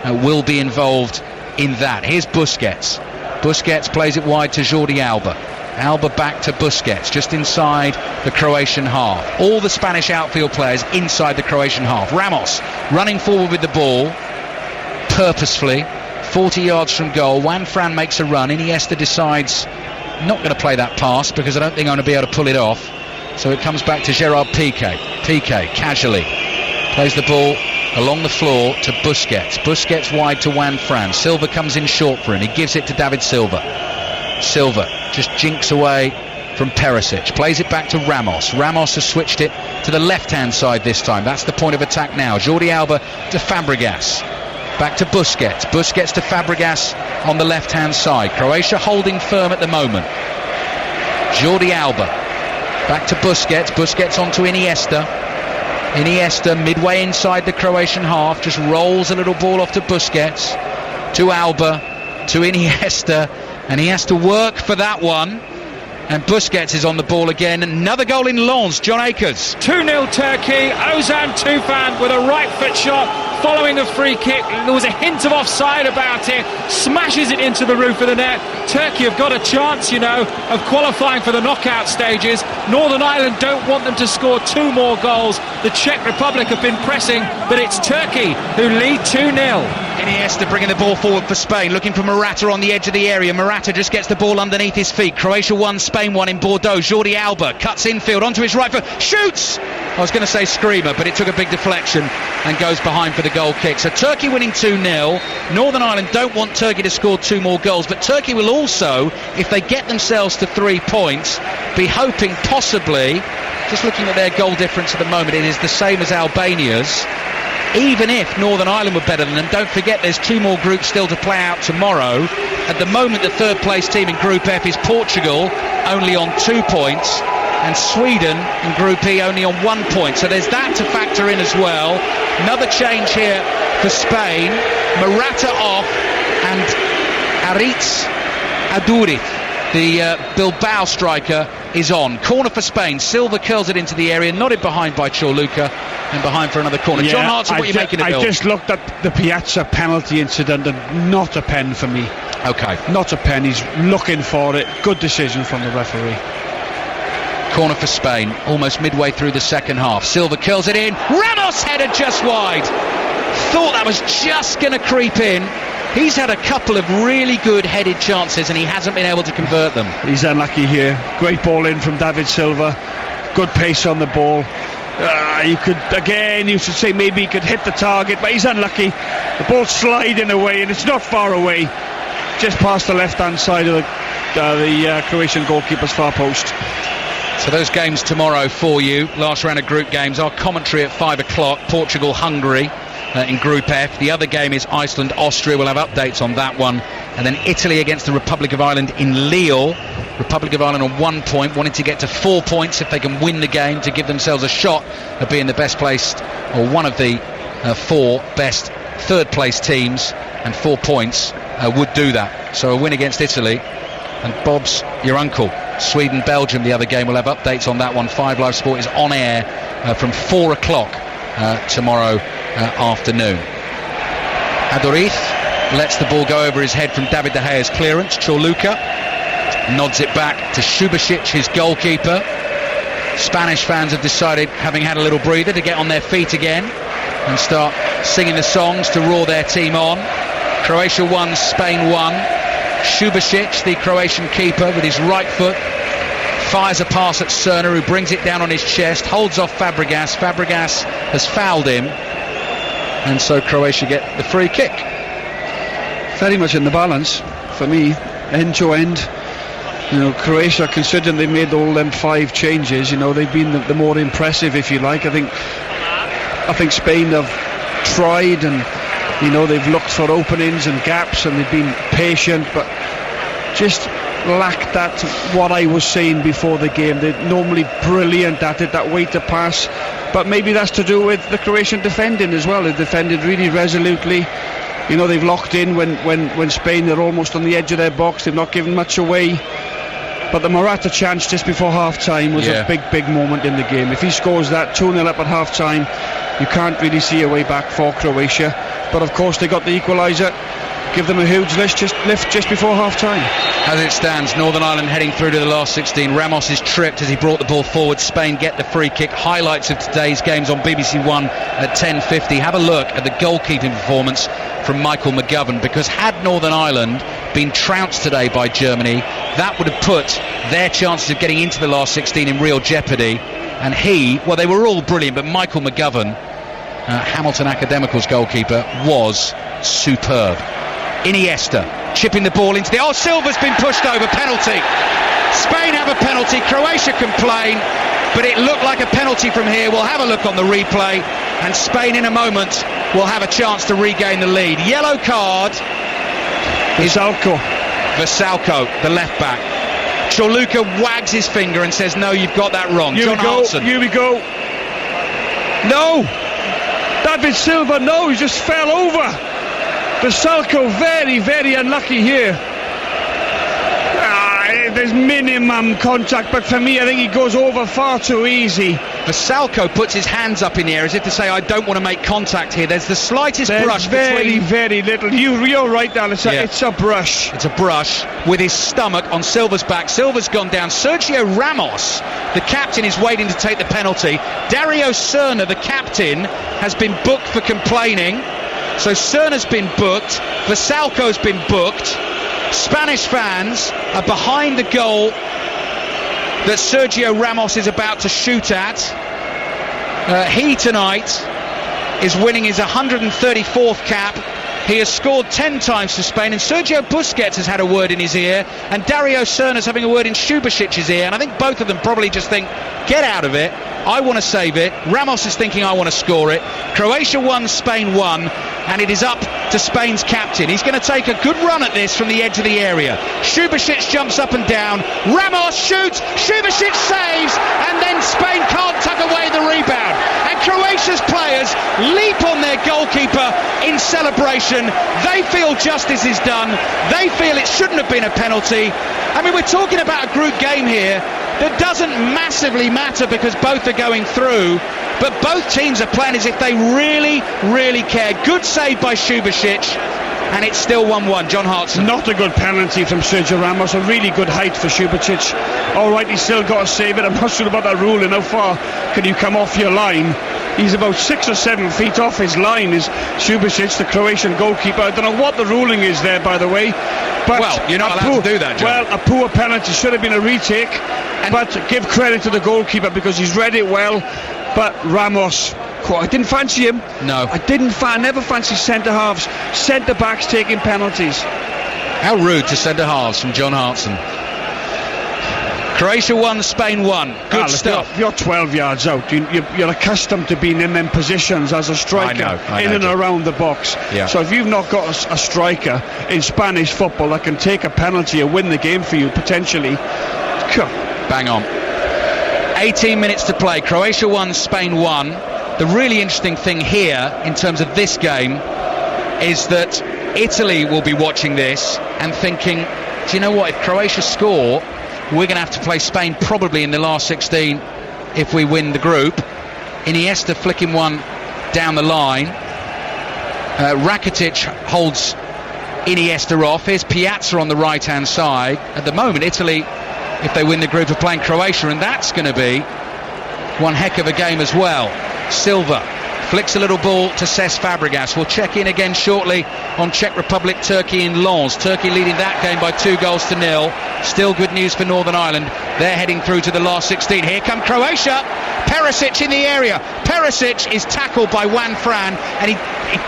will be involved in that. Here's Busquets. Busquets plays it wide to Jordi Alba. Alba back to Busquets, just inside the Croatian half. All the Spanish outfield players inside the Croatian half. Ramos running forward with the ball, purposefully, 40 yards from goal. Juan Fran makes a run. Iniesta decides not going to play that pass because I don't think I'm going to be able to pull it off. So it comes back to Gerard Piqué. Piqué casually plays the ball along the floor to Busquets. Busquets wide to Juan Fran. Silva comes in short for him. He gives it to David Silva. Silva just jinks away from Perisic. Plays it back to Ramos. Ramos has switched it to the left-hand side this time. That's the point of attack now. Jordi Alba to Fabregas. Back to Busquets. Busquets to Fabregas on the left-hand side. Croatia holding firm at the moment. Jordi Alba. Back to Busquets. Busquets onto Iniesta. Iniesta midway inside the Croatian half. Just rolls a little ball off to Busquets. To Alba. To Iniesta. And he has to work for that one. And Busquets is on the ball again. Another goal in Lens. John Akers. 2-0 Turkey. Ozan Tufan with a right foot shot following a free kick. There was a hint of offside about it. Smashes it into the roof of the net. Turkey have got a chance, of qualifying for the knockout stages. Northern Ireland don't want them to score 2 more goals. The Czech Republic have been pressing, but it's Turkey who lead 2-0. Iniesta bringing the ball forward for Spain, looking for Morata on the edge of the area. Morata just gets the ball underneath his feet. Croatia 1, Spain 1 in Bordeaux. Jordi Alba cuts infield onto his right foot, shoots! I was going to say screamer, but it took a big deflection and goes behind for the goal kick. So Turkey winning 2-0. Northern Ireland don't want Turkey to score 2 more goals, but Turkey will also, if they get themselves to 3 points, be hoping possibly, just looking at their goal difference at the moment, it is the same as Albania's. Even if Northern Ireland were better than them, don't forget there's 2 more groups still to play out tomorrow. At the moment, the 3rd place team in Group F is Portugal, only on 2 points, and Sweden in Group E only on 1 point. So there's that to factor in as well. Another change here for Spain. Morata off, and Aritz Aduriz, the Bilbao striker, is on. Corner for Spain. Silva curls it into the area, nodded behind by Chorluka, and behind for another corner. John Hartson, what are you making of it? I just looked at the Piazza penalty incident, and not a pen for me. Okay. Not a pen. He's looking for it. Good decision from the referee. Corner for Spain, almost midway through the second half. Silva curls it in. Ramos headed just wide. Thought that was just going to creep in. He's had a couple of really good headed chances and he hasn't been able to convert them. He's unlucky here. Great ball in from David Silva. Good pace on the ball. You should say maybe he could hit the target, but he's unlucky. The ball's sliding away and it's not far away. Just past the left-hand side of the Croatian goalkeeper's far post. So those games tomorrow for you. Last round of group games. Our commentary at 5 o'clock. Portugal-Hungary. In Group F. The other game is Iceland-Austria. We'll have updates on that one. And then Italy against the Republic of Ireland in Lille. Republic of Ireland on 1 point, wanting to get to 4 points if they can win the game to give themselves a shot of being the best placed, or one of the 4 best 3rd place teams, and 4 points would do that. So a win against Italy. And Bob's your uncle. Sweden-Belgium, the other game. We'll have updates on that one. 5 Live Sport is on air from 4 o'clock tomorrow afternoon. Aduriz lets the ball go over his head from David De Gea's clearance. Chorluka nods it back to Subasic, his goalkeeper. Spanish fans have decided, having had a little breather, to get on their feet again and start singing the songs to roar their team on. Croatia 1, Spain 1. Subasic, the Croatian keeper, with his right foot fires a pass at Cerner, who brings it down on his chest, holds off Fabregas. Fabregas has fouled him, and so Croatia get the free kick. Very much in the balance for me, end to end. Croatia, considering they made all them 5 changes, they've been the more impressive, if you like. I think Spain have tried, and they've looked for openings and gaps, and they've been patient, but just lacked that, what I was saying before the game. They're normally brilliant at it, that way to pass, but maybe that's to do with the Croatian defending as well. They defended really resolutely. You know, they've locked in when Spain are almost on the edge of their box. They've not given much away. But the Morata chance just before half-time was a big moment in the game. If he scores that 2-0 up at half-time, you can't really see a way back for Croatia. But of course they got the equaliser. Give them a huge lift just before half-time. As it stands, Northern Ireland heading through to the last 16. Ramos is tripped as he brought the ball forward. Spain get the free kick. Highlights of today's games on BBC One at 10:50. Have a look at the goalkeeping performance from Michael McGovern, because had Northern Ireland been trounced today by Germany, that would have put their chances of getting into the last 16 in real jeopardy. And they were all brilliant, but Michael McGovern, Hamilton Academical's goalkeeper, was superb. Iniesta chipping the ball into the... Silva's been pushed over. Penalty. Spain have a penalty. Croatia complain, but it looked like a penalty from here. We'll have a look on the replay, and Spain in a moment will have a chance to regain the lead. Yellow card. Vasalko, the left back. Chorluka wags his finger and says, no, you've got that wrong. Here we go. No! David Silva, no, he just fell over. Vasalko very, very unlucky here. There's minimum contact, but for me I think he goes over far too easy. Vasalko puts his hands up in the air as if to say, I don't want to make contact here. There's the slightest brush between... very little. You're right, Dan. It's a brush. It's a brush with his stomach on Silva's back. Silva's gone down. Sergio Ramos, the captain, is waiting to take the penalty. Dario Serna, the captain, has been booked for complaining. So Serna's been booked. Vasalko's been booked. Spanish fans are behind the goal that Sergio Ramos is about to shoot at. He tonight is winning his 134th cap. He has scored 10 times for Spain, and Sergio Busquets has had a word in his ear, and Dario Serna's having a word in Subasic's ear, and I think both of them probably just think, get out of it, I want to save it. Ramos is thinking, I want to score it. Croatia won, Spain won, and it is up to Spain's captain. He's going to take a good run at this from the edge of the area. Subasic jumps up and down. Ramos shoots. Subasic saves, and then Spain can't tuck away the rebound. And Croatia's players leap on their goalkeeper in celebration. They feel justice is done. They feel it shouldn't have been a penalty. I mean, we're talking about a group game here that doesn't massively matter because both are going through, but both teams are playing as if they really, really care. Good save by Subasic, and it's still 1-1. John Hartson. Not a good penalty from Sergio Ramos. A really good height for Subasic. All right, he's still got to save it. I'm not sure about that ruling. How far can you come off your line? He's about 6 or 7 feet off his line, is Subasic, the Croatian goalkeeper. I don't know what the ruling is there, by the way. But well, you're not allowed to do that, John. Well, a poor penalty. Should have been a retake. But give credit to the goalkeeper because he's read it well. But Ramos, I didn't fancy him. No. I never fancy centre-halves. Centre-backs taking penalties. How rude to centre-halves from John Hartson. Croatia won, Spain won. Good stuff. You're 12 yards out. You're accustomed to being in them positions as a striker, I know, and around the box. Yeah. So if you've not got a striker in Spanish football that can take a penalty and win the game for you, potentially, bang on. 18 minutes to play. Croatia won, Spain won. The really interesting thing here in terms of this game is that Italy will be watching this and thinking, do you know what, if Croatia score, we're going to have to play Spain probably in the last 16 if we win the group. Iniesta flicking one down the line. Rakitic holds Iniesta off. Here's Piazza on the right hand side. At the moment, Italy, if they win the group, are playing Croatia, and that's going to be one heck of a game as well. Silva flicks a little ball to Cesc Fabregas. We'll check in again shortly on Czech Republic, Turkey in Lens. Turkey leading that game by 2-0. Still good news for Northern Ireland. They're heading through to the last 16. Here come Croatia. Perisic in the area. Perisic is tackled by Juan Fran, and he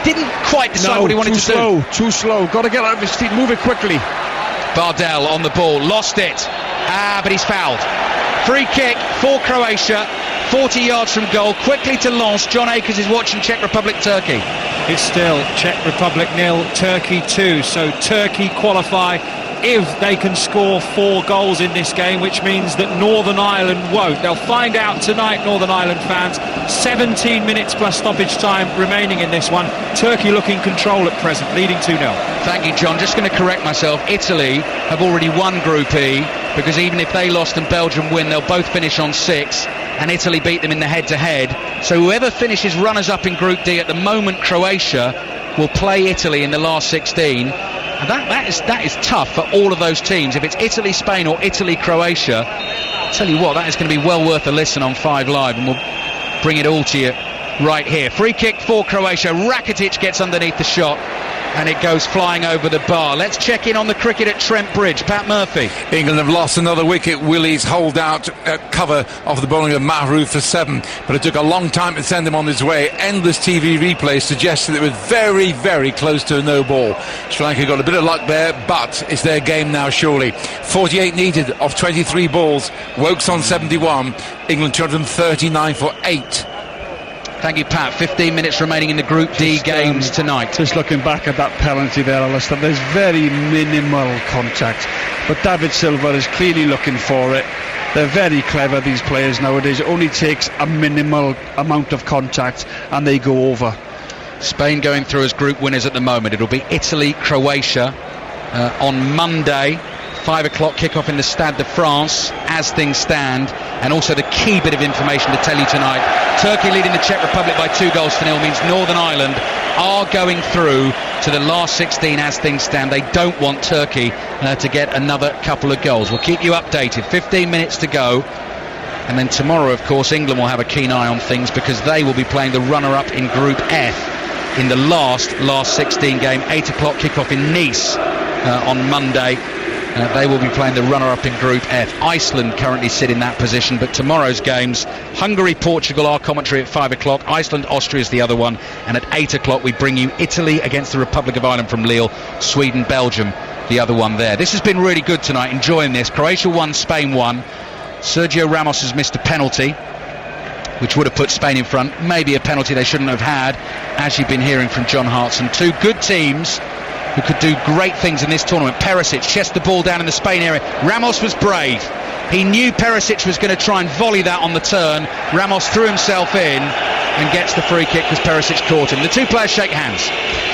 didn't quite decide what he wanted to do. Too slow. Got to get out of his feet. Move it quickly. Bardell on the ball. Lost it. But he's fouled. Free kick for Croatia. 40 yards from goal, quickly to Lens. John Akers is watching Czech Republic, Turkey. It's still Czech Republic 0, Turkey 2. So Turkey qualify if they can score 4 goals in this game, which means that Northern Ireland won't. They'll find out tonight, Northern Ireland fans. 17 minutes plus stoppage time remaining in this one. Turkey looking control at present, leading 2-0. Thank you, John. Just going to correct myself. Italy have already won Group E, because even if they lost and Belgium win, they'll both finish on 6, and Italy beat them in the head-to-head. So whoever finishes runners-up in Group D at the moment, Croatia, will play Italy in the last 16. And that is tough for all of those teams. If it's Italy, Spain or Italy, Croatia, I'll tell you what, that is going to be well worth a listen on 5 Live, and we'll bring it all to you right here. Free kick for Croatia. Rakitic gets underneath the shot, and it goes flying over the bar. Let's check in on the cricket at Trent Bridge. Pat Murphy. England have lost another wicket. Willie's hold out cover of the bowling of Mahru for 7, but it took a long time to send him on his way. Endless TV replays suggested it was very, very close to a no ball. Sri Lanka got a bit of luck there, but it's their game now, surely. 48 needed off 23 balls. Wokes on 71. England 239 for 8. Thank you, Pat. 15 minutes remaining in the Group D games tonight. Just looking back at that penalty there, Alistair, there's very minimal contact, but David Silva is clearly looking for it. They're very clever, these players nowadays. It only takes a minimal amount of contact and they go over. Spain going through as group winners at the moment. It'll be Italy, Croatia on Monday. 5 o'clock kickoff in the Stade de France as things stand. And also the key bit of information to tell you tonight: Turkey leading the Czech Republic by 2-0 means Northern Ireland are going through to the last 16 as things stand. They don't want Turkey to get another couple of goals. We'll keep you updated. 15 minutes to go. And then tomorrow, of course, England will have a keen eye on things, because they will be playing the runner-up in Group F in the last 16 game. 8 o'clock kickoff in Nice on Monday. They will be playing the runner-up in Group F. Iceland currently sit in that position, but tomorrow's games: Hungary, Portugal, our commentary at 5 o'clock. Iceland, Austria is the other one. And at 8 o'clock we bring you Italy against the Republic of Ireland from Lille. Sweden, Belgium, the other one there. This has been really good tonight, enjoying this. Croatia won, Spain won. Sergio Ramos has missed a penalty, which would have put Spain in front. Maybe a penalty they shouldn't have had, as you've been hearing from John Hartson. 2 good teams who could do great things in this tournament. Perisic chests the ball down in the Spain area. Ramos was brave. He knew Perisic was going to try and volley that on the turn. Ramos threw himself in and gets the free kick because Perisic caught him. The 2 players shake hands.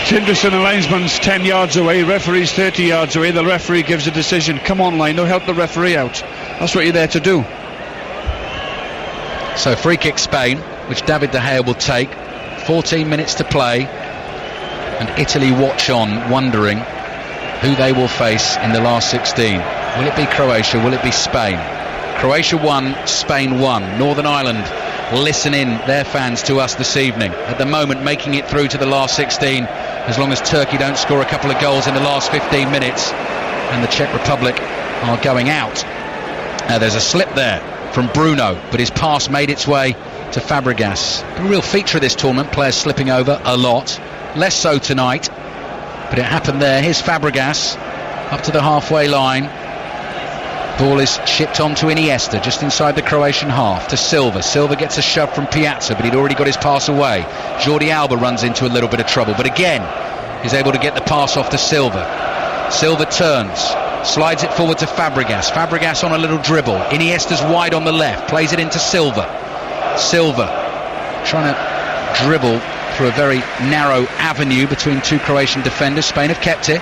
It's interesting, the linesman's 10 yards away, referee's 30 yards away. The referee gives a decision. Come on, Lino, help the referee out. That's what you're there to do. So free kick Spain, which David De Gea will take. 14 minutes to play. And Italy watch on, wondering who they will face in the last 16. Will it be Croatia? Will it be Spain? Croatia won, Spain won. Northern Ireland listen in, their fans, to us this evening. At the moment, making it through to the last 16, as long as Turkey don't score a couple of goals in the last 15 minutes. And the Czech Republic are going out. There's a slip there from Bruno, but his pass made its way to Fabregas. The real feature of this tournament, players slipping over a lot. Less so tonight, but it happened there. Here's Fabregas up to the halfway line. Ball is shipped on to Iniesta just inside the Croatian half to Silva. Silva gets a shove from Piazza, but he'd already got his pass away. Jordi Alba runs into a little bit of trouble, but again he's able to get the pass off to Silva. Silva turns, slides it forward to Fabregas. Fabregas on a little dribble. Iniesta's wide on the left, plays it into Silva. Silva trying to dribble through a very narrow avenue between 2 Croatian defenders. Spain have kept it.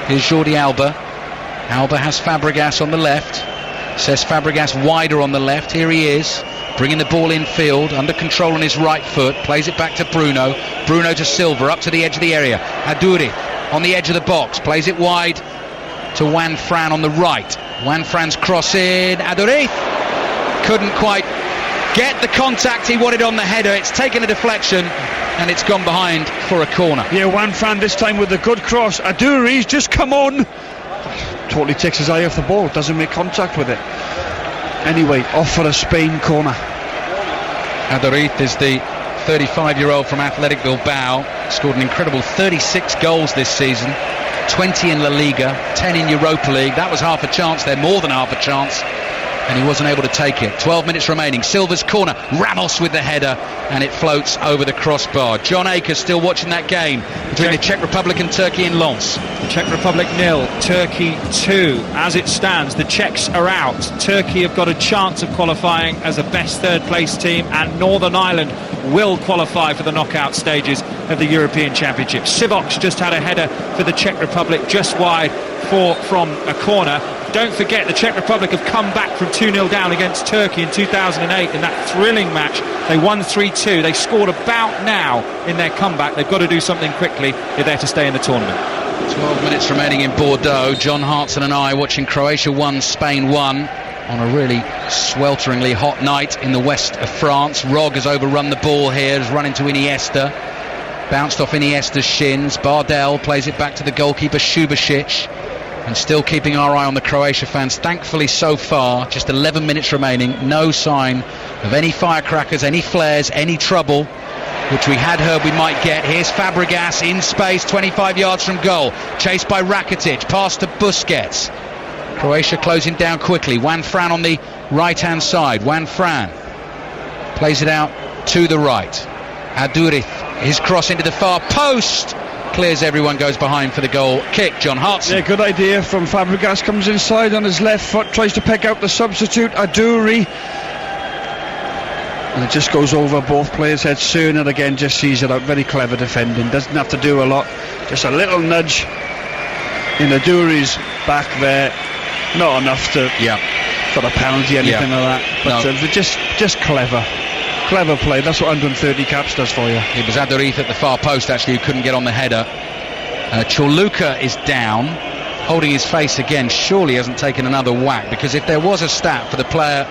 Here's Jordi Alba. Alba has Fabregas on the left. Says Fabregas wider on the left. Here he is, bringing the ball in field, under control on his right foot. Plays it back to Bruno. Bruno to Silva, up to the edge of the area. Aduri on the edge of the box. Plays it wide to Juan Fran on the right. Juan Fran's cross in. Aduri couldn't quite get the contact he wanted on the header. It's taken a deflection and it's gone behind for a corner. Yeah, Juan Fran this time with a good cross. Aduri's just come on. Totally takes his eye off the ball, doesn't make contact with it. Anyway, off for a Spain corner. Aduriz is the 35-year-old from Athletic Bilbao. Scored an incredible 36 goals this season. 20 in La Liga, 10 in Europa League. That was half a chance there, more than half a chance. and he wasn't able to take it. 12 minutes remaining. Silva's corner. Ramos with the header, and it floats over the crossbar. John Akers still watching that game between the Czech Republic and Turkey in Lens. Czech Republic 0, Turkey 2. As it stands, the Czechs are out. Turkey have got a chance of qualifying as a best third place team, and Northern Ireland will qualify for the knockout stages of the European Championship. Sivox just had a header for the Czech Republic, just wide from a corner. Don't forget, the Czech Republic have come back from 2-0 down against Turkey in 2008 in that thrilling match. They won 3-2. They scored about now in their comeback. They've got to do something quickly if they're to stay in the tournament. 12 minutes remaining in Bordeaux. John Hartson and I watching Croatia 1, Spain 1 on a really swelteringly hot night in the west of France. Rog has overrun the ball here, has run into Iniesta. Bounced off Iniesta's shins. Bardel plays it back to the goalkeeper Subasic. And still keeping our eye on the Croatia fans. Thankfully so far, just 11 minutes remaining, no sign of any firecrackers, any flares, any trouble, which we had heard we might get. Here's Fabregas in space, 25 yards from goal, chased by Rakitic, pass to Busquets. Croatia closing down quickly. Juan Fran on the right hand side. Juan Fran plays it out to the right. Aduriz, his cross into the far post, clears everyone, goes behind for the goal kick. John Hartson. Yeah, good idea from Fabregas. Comes inside on his left foot, tries to pick out the substitute Aduri, and it just goes over both players' heads. Cerner again just sees it out. Very clever defending, doesn't have to do a lot, just a little nudge in Aduri's back there, not enough to for a penalty, anything like that, but no. Just clever play. That's what 130 caps does for you. It was Aduriz at the far post actually who couldn't get on the header. Chorluka is down, holding his face again. Surely hasn't taken another whack, because if there was a stat for the player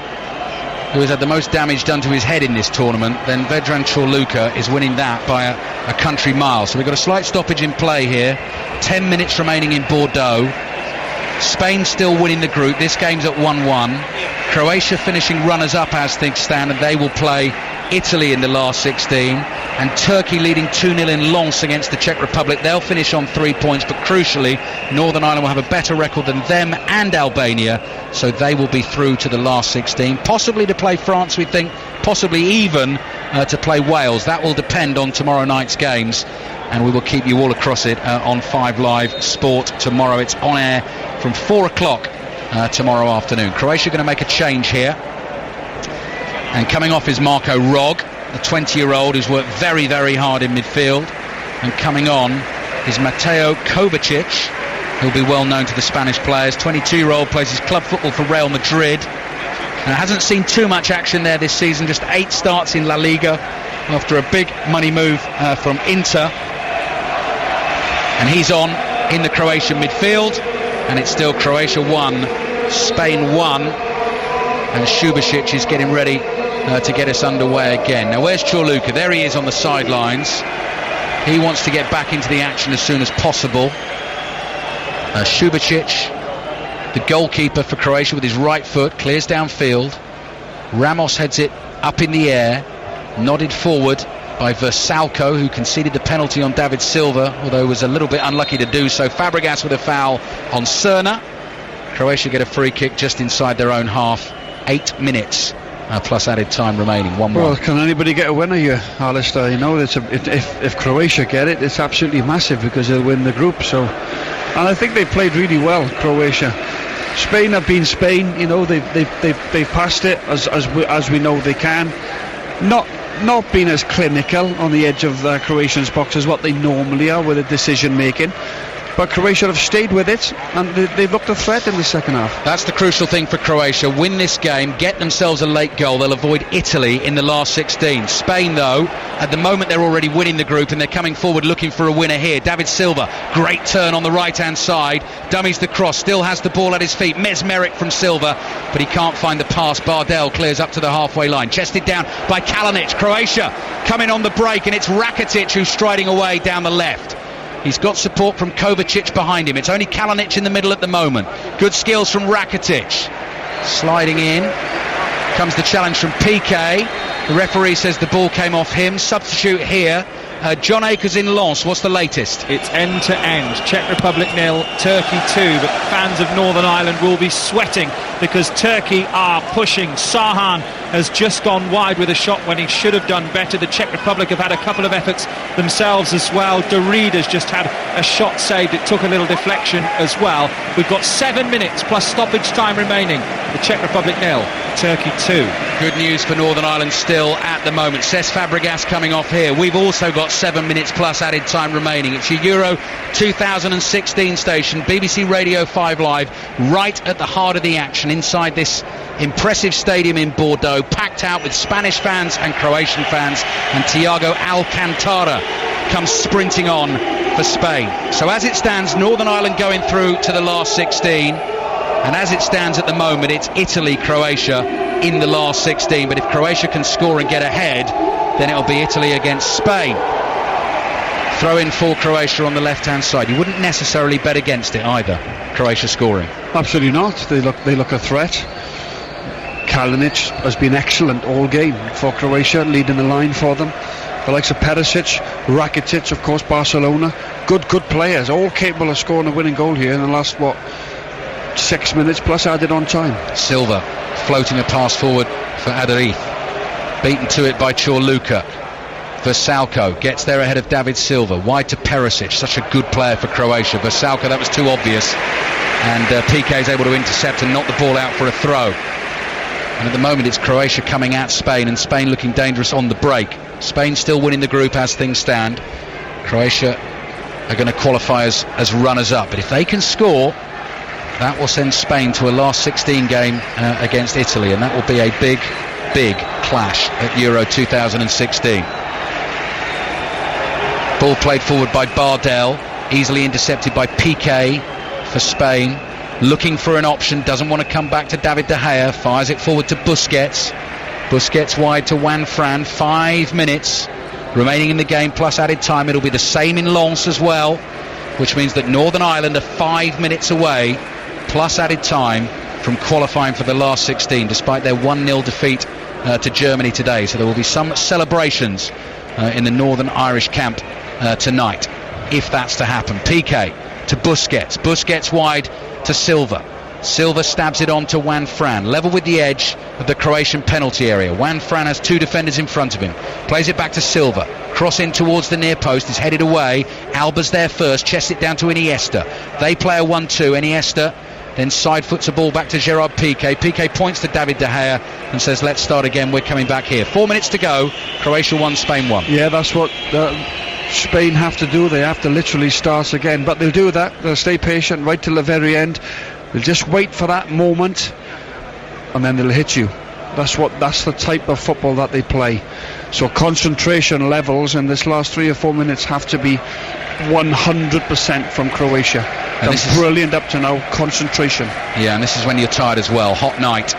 who has had the most damage done to his head in this tournament, then Vedran Chorluka is winning that by a country mile. So we've got a slight stoppage in play here. 10 minutes remaining in Bordeaux. Spain still winning the group. This game's at 1-1. Croatia finishing runners-up as things stand, and they will play Italy in the last 16. And Turkey leading 2-0 in Lens against the Czech Republic. They'll finish on 3 points, but crucially, Northern Ireland will have a better record than them and Albania, so they will be through to the last 16. Possibly to play France, we think. Possibly even to play Wales. That will depend on tomorrow night's games, and we will keep you all across it on 5 Live Sport tomorrow. It's on air from 4 o'clock tomorrow afternoon. Croatia going to make a change here, and coming off is Marko Rog, the 20-year-old who's worked very, very hard in midfield, and coming on is Mateo Kovacic, who'll be well known to the Spanish players. 22-year-old, plays his club football for Real Madrid, and hasn't seen too much action there this season, just 8 starts in La Liga after a big money move from Inter. And he's on in the Croatian midfield, and it's still Croatia 1, Spain 1, and Subasic is getting ready to get us underway again. Now where's Chorluka? There he is on the sidelines. He wants to get back into the action as soon as possible. Subasic, the goalkeeper for Croatia, with his right foot, clears downfield. Ramos heads it up in the air, nodded forward by Versalco, who conceded the penalty on David Silva, although was a little bit unlucky to do so. Fabregas with a foul on Cerner. Croatia get a free kick just inside their own half. 8 minutes plus added time remaining. 1-1. Well, can anybody get a winner here, Alistair? You know, if Croatia get it, it's absolutely massive, because they'll win the group. So, and I think they played really well, Croatia. Spain have been Spain. You know, they've passed it as we know they can. Not been as clinical on the edge of the Croatians' box as what they normally are with the decision making, but Croatia have stayed with it, and they've looked a threat in the second half. That's the crucial thing for Croatia. Win this game, get themselves a late goal. They'll avoid Italy in the last 16. Spain, though, at the moment they're already winning the group, and they're coming forward looking for a winner here. David Silva, great turn on the right hand side, dummies the cross, still has the ball at his feet. Mesmeric from Silva, but he can't find the pass. Bardel clears up to the halfway line, chested down by Kalinic. Croatia coming on the break, and it's Rakitic who's striding away down the left. He's got support from Kovacic behind him. It's only Kalinic in the middle at the moment. Good skills from Rakitic. Sliding in. Comes the challenge from Piqué. The referee says the ball came off him. Substitute here John Akers in Lens, what's the latest? It's end to end. Czech Republic 0, Turkey 2, but fans of Northern Ireland will be sweating because Turkey are pushing. Sahan has just gone wide with a shot when he should have done better. The Czech Republic have had a couple of efforts themselves as well. Darid has just had a shot saved. It took a little deflection as well. We've got 7 minutes plus stoppage time remaining. The Czech Republic 0, Turkey 2. Good news for Northern Ireland still at the moment. Cesc Fabregas coming off here. We've also got 7 minutes plus added time remaining. It's your Euro 2016 station, BBC Radio 5 Live, right at the heart of the action inside this impressive stadium in Bordeaux, packed out with Spanish fans and Croatian fans, and Thiago Alcantara comes sprinting on for Spain. So as it stands, Northern Ireland going through to the last 16, and as it stands at the moment, it's Italy-Croatia in the last 16. But if Croatia can score and get ahead, then it'll be Italy against Spain. Throw in for Croatia on the left-hand side. You wouldn't necessarily bet against it either, Croatia scoring. Absolutely not. They look a threat. Kalinic has been excellent all game for Croatia, leading the line for them. The likes of Perisic, Rakitic, of course, Barcelona. Good players, all capable of scoring a winning goal here in the last, 6 minutes plus added on time. Silva floating a pass forward for Adariz. Beaten to it by Chorluka. Vrsaljko gets there ahead of David Silva. Wide to Perisic, such a good player for Croatia. Vrsaljko, that was too obvious. And Piqué is able to intercept and knock the ball out for a throw. And at the moment it's Croatia coming at Spain, and Spain looking dangerous on the break. Spain still winning the group as things stand. Croatia are going to qualify as runners-up. But if they can score, that will send Spain to a last 16 game against Italy, and that will be a big clash at Euro 2016. Ball played forward by Bardel, easily intercepted by Piqué for Spain. Looking for an option, doesn't want to come back to David De Gea, fires it forward to Busquets. Busquets wide to Juan Fran. 5 minutes remaining in the game plus added time. It'll be the same in Lens as well, which means that Northern Ireland are 5 minutes away plus added time from qualifying for the last 16, despite their 1-0 defeat to Germany today. So there will be some celebrations in the Northern Irish camp tonight, if that's to happen. Piqué to Busquets. Busquets wide to Silva. Silva stabs it on to Juan Fran, level with the edge of the Croatian penalty area. Juan Fran has two defenders in front of him. Plays it back to Silva. Cross in towards the near post, is headed away. Alba's there first, chests it down to Iniesta. They play a 1-2. Iniesta then side foots a ball back to Gerard Piqué. Piqué points to David De Gea and says, let's start again, we're coming back here. 4 minutes to go. Croatia 1, Spain 1. Yeah, that's what Spain have to do. They have to literally start again, but they'll do that. They'll stay patient right till the very end. They'll just wait for that moment, and then they'll hit you. That's the type of football that they play. So concentration levels in this last 3 or 4 minutes have to be 100% from Croatia. And this is brilliant up to now. Concentration. Yeah, and this is when you're tired as well. Hot night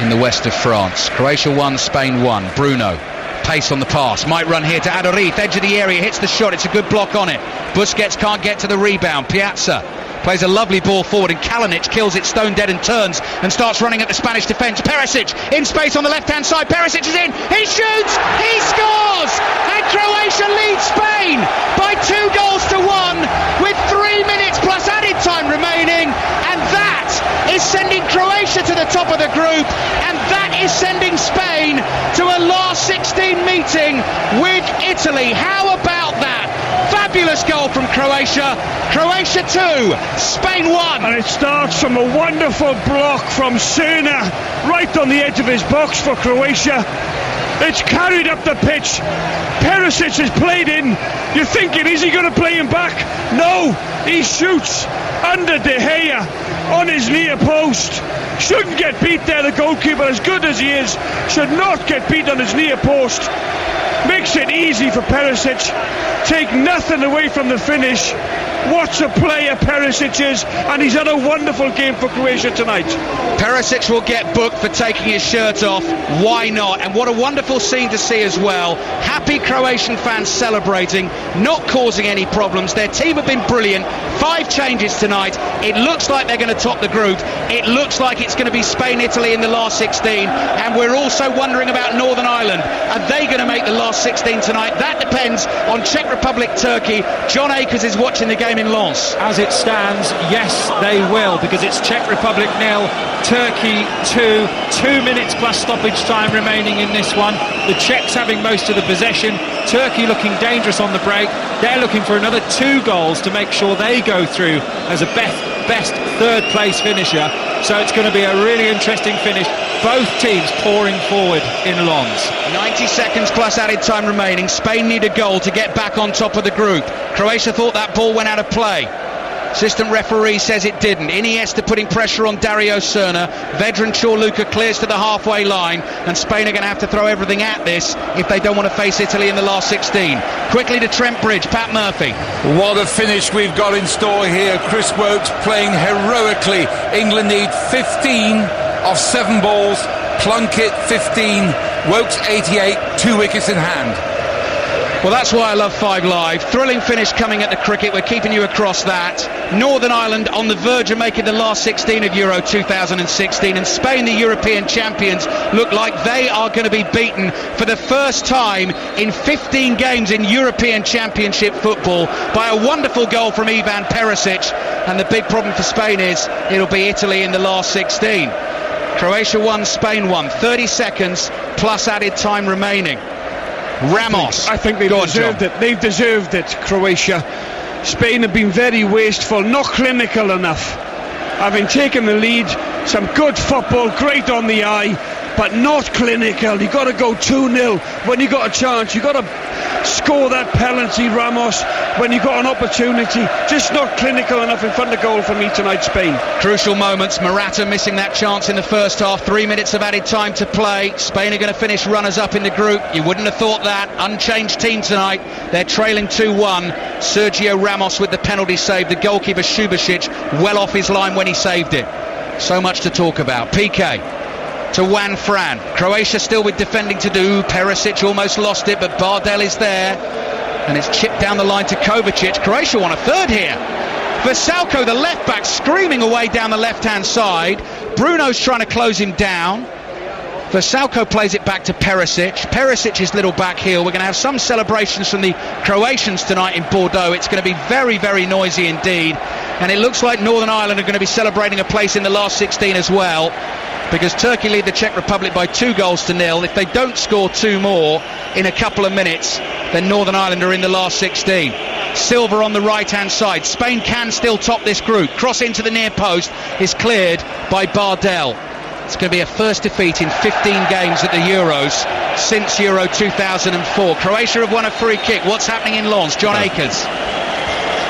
in the west of France. Croatia 1, Spain 1. Bruno, pace on the pass, might run here to Adariz, edge of the area, hits the shot, it's a good block on it. Busquets can't get to the rebound. Piazza plays a lovely ball forward, and Kalinic kills it stone dead and turns and starts running at the Spanish defence. Perisic in space on the left hand side. Perisic is in, he shoots, he scores, and Croatia leads Spain by 2-1 with 3 minutes plus added time remaining, and that is sending Croatia to the top of the group, and that is sending Spain to a last 16 meeting with Italy. How about that? Fabulous goal from Croatia. Croatia 2, Spain 1. And it starts from a wonderful block from Serna right on the edge of his box for Croatia. It's carried up the pitch. Perisic is played in. You're thinking, is he going to play him back? No, he shoots under De Gea on his near post. Shouldn't get beat there, the goalkeeper, as good as he is, should not get beat on his near post. Makes it easy for Perisic. Take nothing away from the finish. What a player Perisic is, and he's had a wonderful game for Croatia tonight. Perisic will get booked for taking his shirt off. Why not? And what a wonderful scene to see as well. Happy Croatian fans celebrating, not causing any problems. Their team have been brilliant. 5 changes tonight. It looks like they're going to top the group. It looks like it's it's going to be Spain-Italy in the last 16, and we're also wondering about Northern Ireland. Are they going to make the last 16 tonight? That depends on Czech Republic-Turkey. John Akers is watching the game in Lens. As it stands, yes, they will, because it's Czech Republic 0, Turkey 2, 2 minutes plus stoppage time remaining in this one. The Czechs having most of the possession, Turkey looking dangerous on the break. They're looking for another 2 goals to make sure they go through as a best third place finisher. So it's going to be a really interesting finish. Both teams pouring forward in Lens. 90 seconds plus added time remaining. Spain need a goal to get back on top of the group. Croatia thought that ball went out of play. Assistant referee says it didn't. Iniesta putting pressure on Dario Serna. Vedran Chorluka clears to the halfway line, and Spain are going to have to throw everything at this if they don't want to face Italy in the last 16. Quickly to Trent Bridge, Pat Murphy. What a finish we've got in store here. Chris Wokes playing heroically. England need 15 off 7 balls. Plunkett 15, Wokes 88, 2 wickets in hand. Well, that's why I love 5 Live. Thrilling finish coming at the cricket. We're keeping you across that. Northern Ireland on the verge of making the last 16 of Euro 2016, and Spain, the European champions, look like they are going to be beaten for the first time in 15 games in European Championship football by a wonderful goal from Ivan Perisic. And the big problem for Spain is it'll be Italy in the last 16. Croatia 1, Spain 1. 30 seconds plus added time remaining. Ramos. I think they've deserved it. They've deserved it, Croatia. Spain have been very wasteful, not clinical enough. Having taken the lead, some good football, great on the eye, but not clinical. You've got to go 2-0 when you've got a chance. You've got to score that penalty, Ramos, when you've got an opportunity. Just not clinical enough in front of goal for me tonight, Spain. Crucial moments. Morata missing that chance in the first half. 3 minutes of added time to play. Spain are going to finish runners-up in the group. You wouldn't have thought that. Unchanged team tonight. They're trailing 2-1. Sergio Ramos with the penalty save. The goalkeeper Subasic well off his line when he saved it. So much to talk about. PK to Juan Fran. Croatia still with defending to do. Perisic almost lost it, but Bardel is there, and it's chipped down the line to Kovacic. Croatia want a third here. Vrsaljko, the left back, screaming away down the left hand side. Bruno's trying to close him down. Vrsaljko plays it back to Perisic. Perisic's little back heel. We're going to have some celebrations from the Croatians tonight in Bordeaux. It's going to be very, very noisy indeed, and it looks like Northern Ireland are going to be celebrating a place in the last 16 as well, because Turkey lead the Czech Republic by 2-0. If they don't score 2 more in a couple of minutes, then Northern Ireland are in the last 16. Silva on the right hand side. Spain can still top this group. Cross into the near post is cleared by Bardel. It's going to be a first defeat in 15 games at the Euros since Euro 2004. Croatia have won a free kick. What's happening in Lens? John Akers.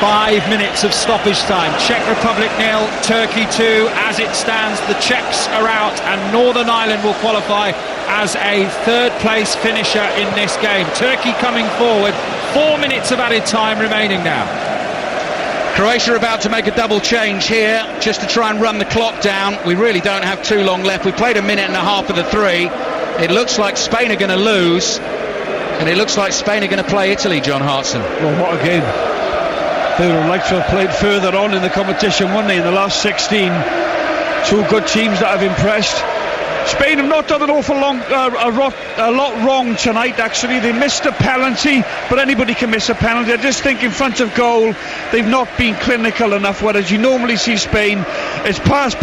5 minutes of stoppage time. Czech Republic 0, Turkey 2. As it stands, the Czechs are out, and Northern Ireland will qualify as a third place finisher in this game. Turkey coming forward. 4 minutes of added time remaining now. Croatia about to make a double change here just to try and run the clock down. We really don't have too long left. We played a minute and a half of the 3. It looks like Spain are going to lose, and it looks like Spain are going to play Italy, John Hartson. Well, what a game. They would have liked to have played further on in the competition, wouldn't they, in the last 16. 2 good teams that have impressed. Spain have not done an awful a lot wrong tonight, actually. They missed a penalty, but anybody can miss a penalty. I just think in front of goal they've not been clinical enough, whereas you normally see Spain, it's pass,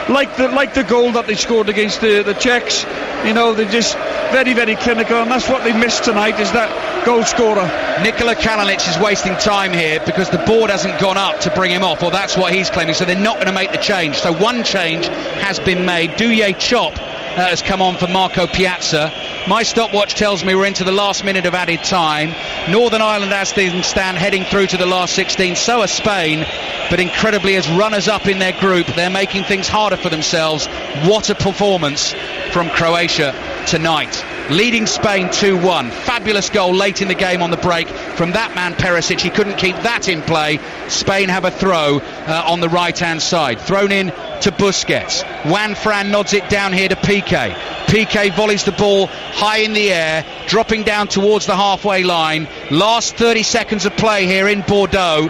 like the goal that they scored against the Czechs. You know, they're just very, very clinical, and that's what they missed tonight, is that goal scorer. Nikola Kalinic is wasting time here because the board hasn't gone up to bring him off, or that's what he's claiming, so they're not going to make the change. So one change has been made. Douye Chop has come on for Marco Piazza. My stopwatch tells me we're into the last minute of added time. Northern Ireland, as things stand, heading through to the last 16. So are Spain, but incredibly, as runners-up in their group, they're making things harder for themselves. What a performance from Croatia tonight. Leading Spain 2-1. Fabulous goal late in the game on the break from that man Perisic. He couldn't keep that in play. Spain have a throw on the right-hand side. Thrown in to Busquets. Juan Fran nods it down here to Piqué. Piqué volleys the ball high in the air, dropping down towards the halfway line. Last 30 seconds of play here in Bordeaux.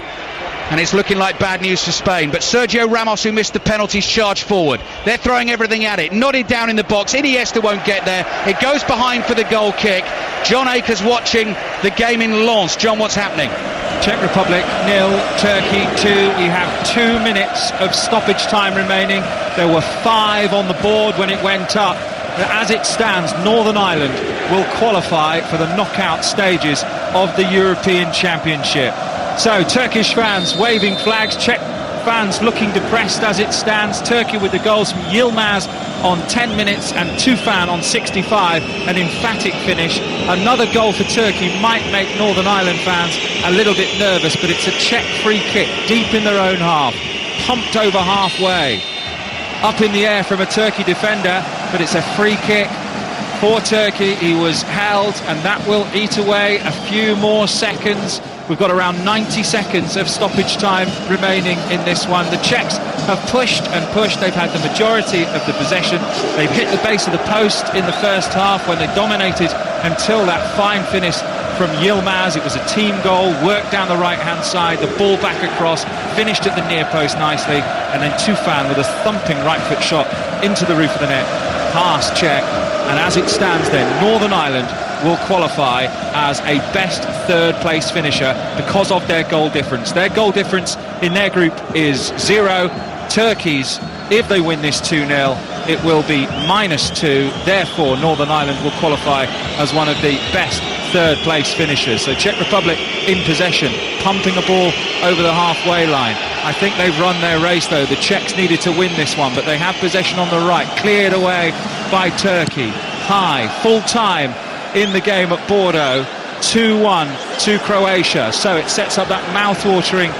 and it's looking like bad news for Spain. But Sergio Ramos, who missed the penalties, charged forward. They're throwing everything at it. Nodded down in the box. Iniesta won't get there. It goes behind for the goal kick. John Akers watching the game in Lens. John, what's happening? Czech Republic 0, Turkey 2. We have 2 minutes of stoppage time remaining. There were 5 on the board when it went up. As it stands, Northern Ireland will qualify for the knockout stages of the European Championship. So Turkish fans waving flags, Czech fans looking depressed as it stands. Turkey with the goals from Yilmaz on 10 minutes and Tufan on 65. An emphatic finish. Another goal for Turkey might make Northern Ireland fans a little bit nervous, but it's a Czech free kick deep in their own half, pumped over halfway, up in the air from a Turkey defender, but it's a free kick for Turkey. He was held, and that will eat away a few more seconds. We've got around 90 seconds of stoppage time remaining in this one. The Czechs have pushed and pushed. They've had the majority of the possession. They've hit the base of the post in the first half when they dominated until that fine finish from Yilmaz. It was a team goal, worked down the right-hand side, the ball back across, finished at the near post nicely, and then Tufan with a thumping right-foot shot into the roof of the net, past Czech. And as it stands then, Northern Ireland will qualify as a best third-place finisher because of their goal difference. Their goal difference in their group is 0. Turkey's, if they win this 2-0, it will be -2. Therefore, Northern Ireland will qualify as one of the best third-place finishers. So Czech Republic in possession, pumping a ball over the halfway line. I think they've run their race, though. The Czechs needed to win this one, but they have possession on the right, cleared away by Turkey. High, full time in the game at Bordeaux, 2-1 to Croatia. So it sets up that mouth-watering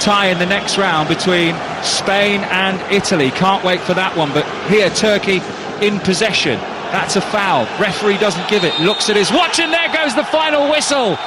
tie in the next round between Spain and Italy. Can't wait for that one. But here, Turkey in possession. That's a foul. Referee doesn't give it. Looks at his watch, and there goes the final whistle.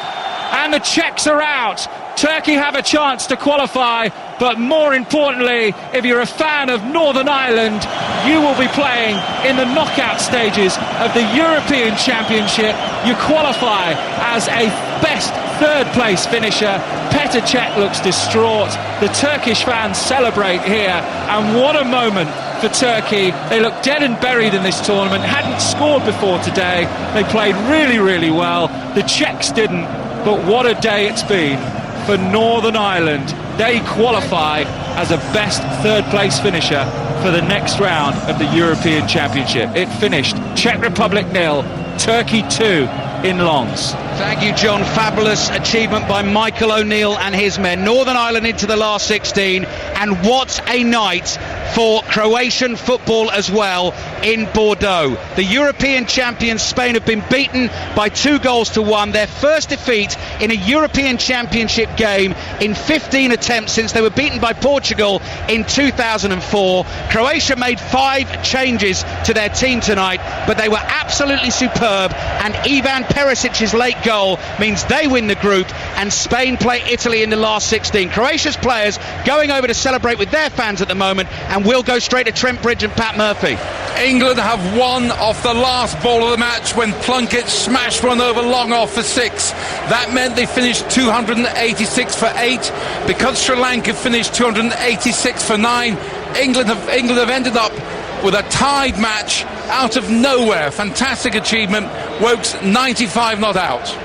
And the Czechs are out. Turkey have a chance to qualify, but more importantly, if you're a fan of Northern Ireland, you will be playing in the knockout stages of the European Championship. You qualify as a best third-place finisher. Petr Cech looks distraught. The Turkish fans celebrate here, and what a moment for Turkey. They look dead and buried in this tournament, hadn't scored before today. They played really, really well. The Czechs didn't, but what a day it's been for Northern Ireland. They qualify as a best third-place finisher for the next round of the European Championship. It finished Czech Republic 0, Turkey 2 in Lens. Thank you, John. Fabulous achievement by Michael O'Neill and his men. Northern Ireland into the last 16, and what a night for Croatian football as well in Bordeaux. The European champions Spain have been beaten by 2-1. Their first defeat in a European Championship game in 15 attempts since they were beaten by Portugal in 2004. Croatia made 5 changes to their team tonight, but they were absolutely superb, and Ivan Perisic's late goal means they win the group, and Spain play Italy in the last 16. Croatia's players going over to celebrate with their fans at the moment, and we'll go straight to Trent Bridge and Pat Murphy. England have won off the last ball of the match when Plunkett smashed one over long off for 6. That meant they finished 286 for 8. Because Sri Lanka finished 286 for 9, England have ended up with a tied match out of nowhere. Fantastic achievement. Wokes 95 not out.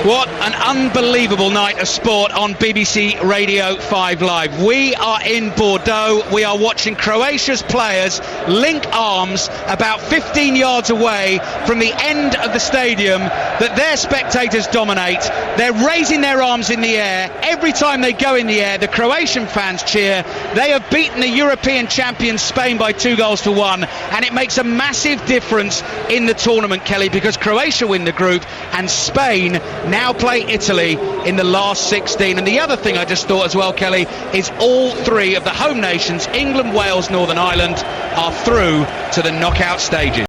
What an unbelievable night of sport on BBC Radio 5 Live. We are in Bordeaux. We are watching Croatia's players link arms about 15 yards away from the end of the stadium that their spectators dominate. They're raising their arms in the air. Every time they go in the air, the Croatian fans cheer. They have beaten the European champions Spain by 2-1, and it makes a massive difference in the tournament, Kelly, because Croatia win the group and Spain now play Italy in the last 16. And the other thing I just thought as well, Kelly, is all 3 of the home nations, England, Wales, Northern Ireland, are through to the knockout stages.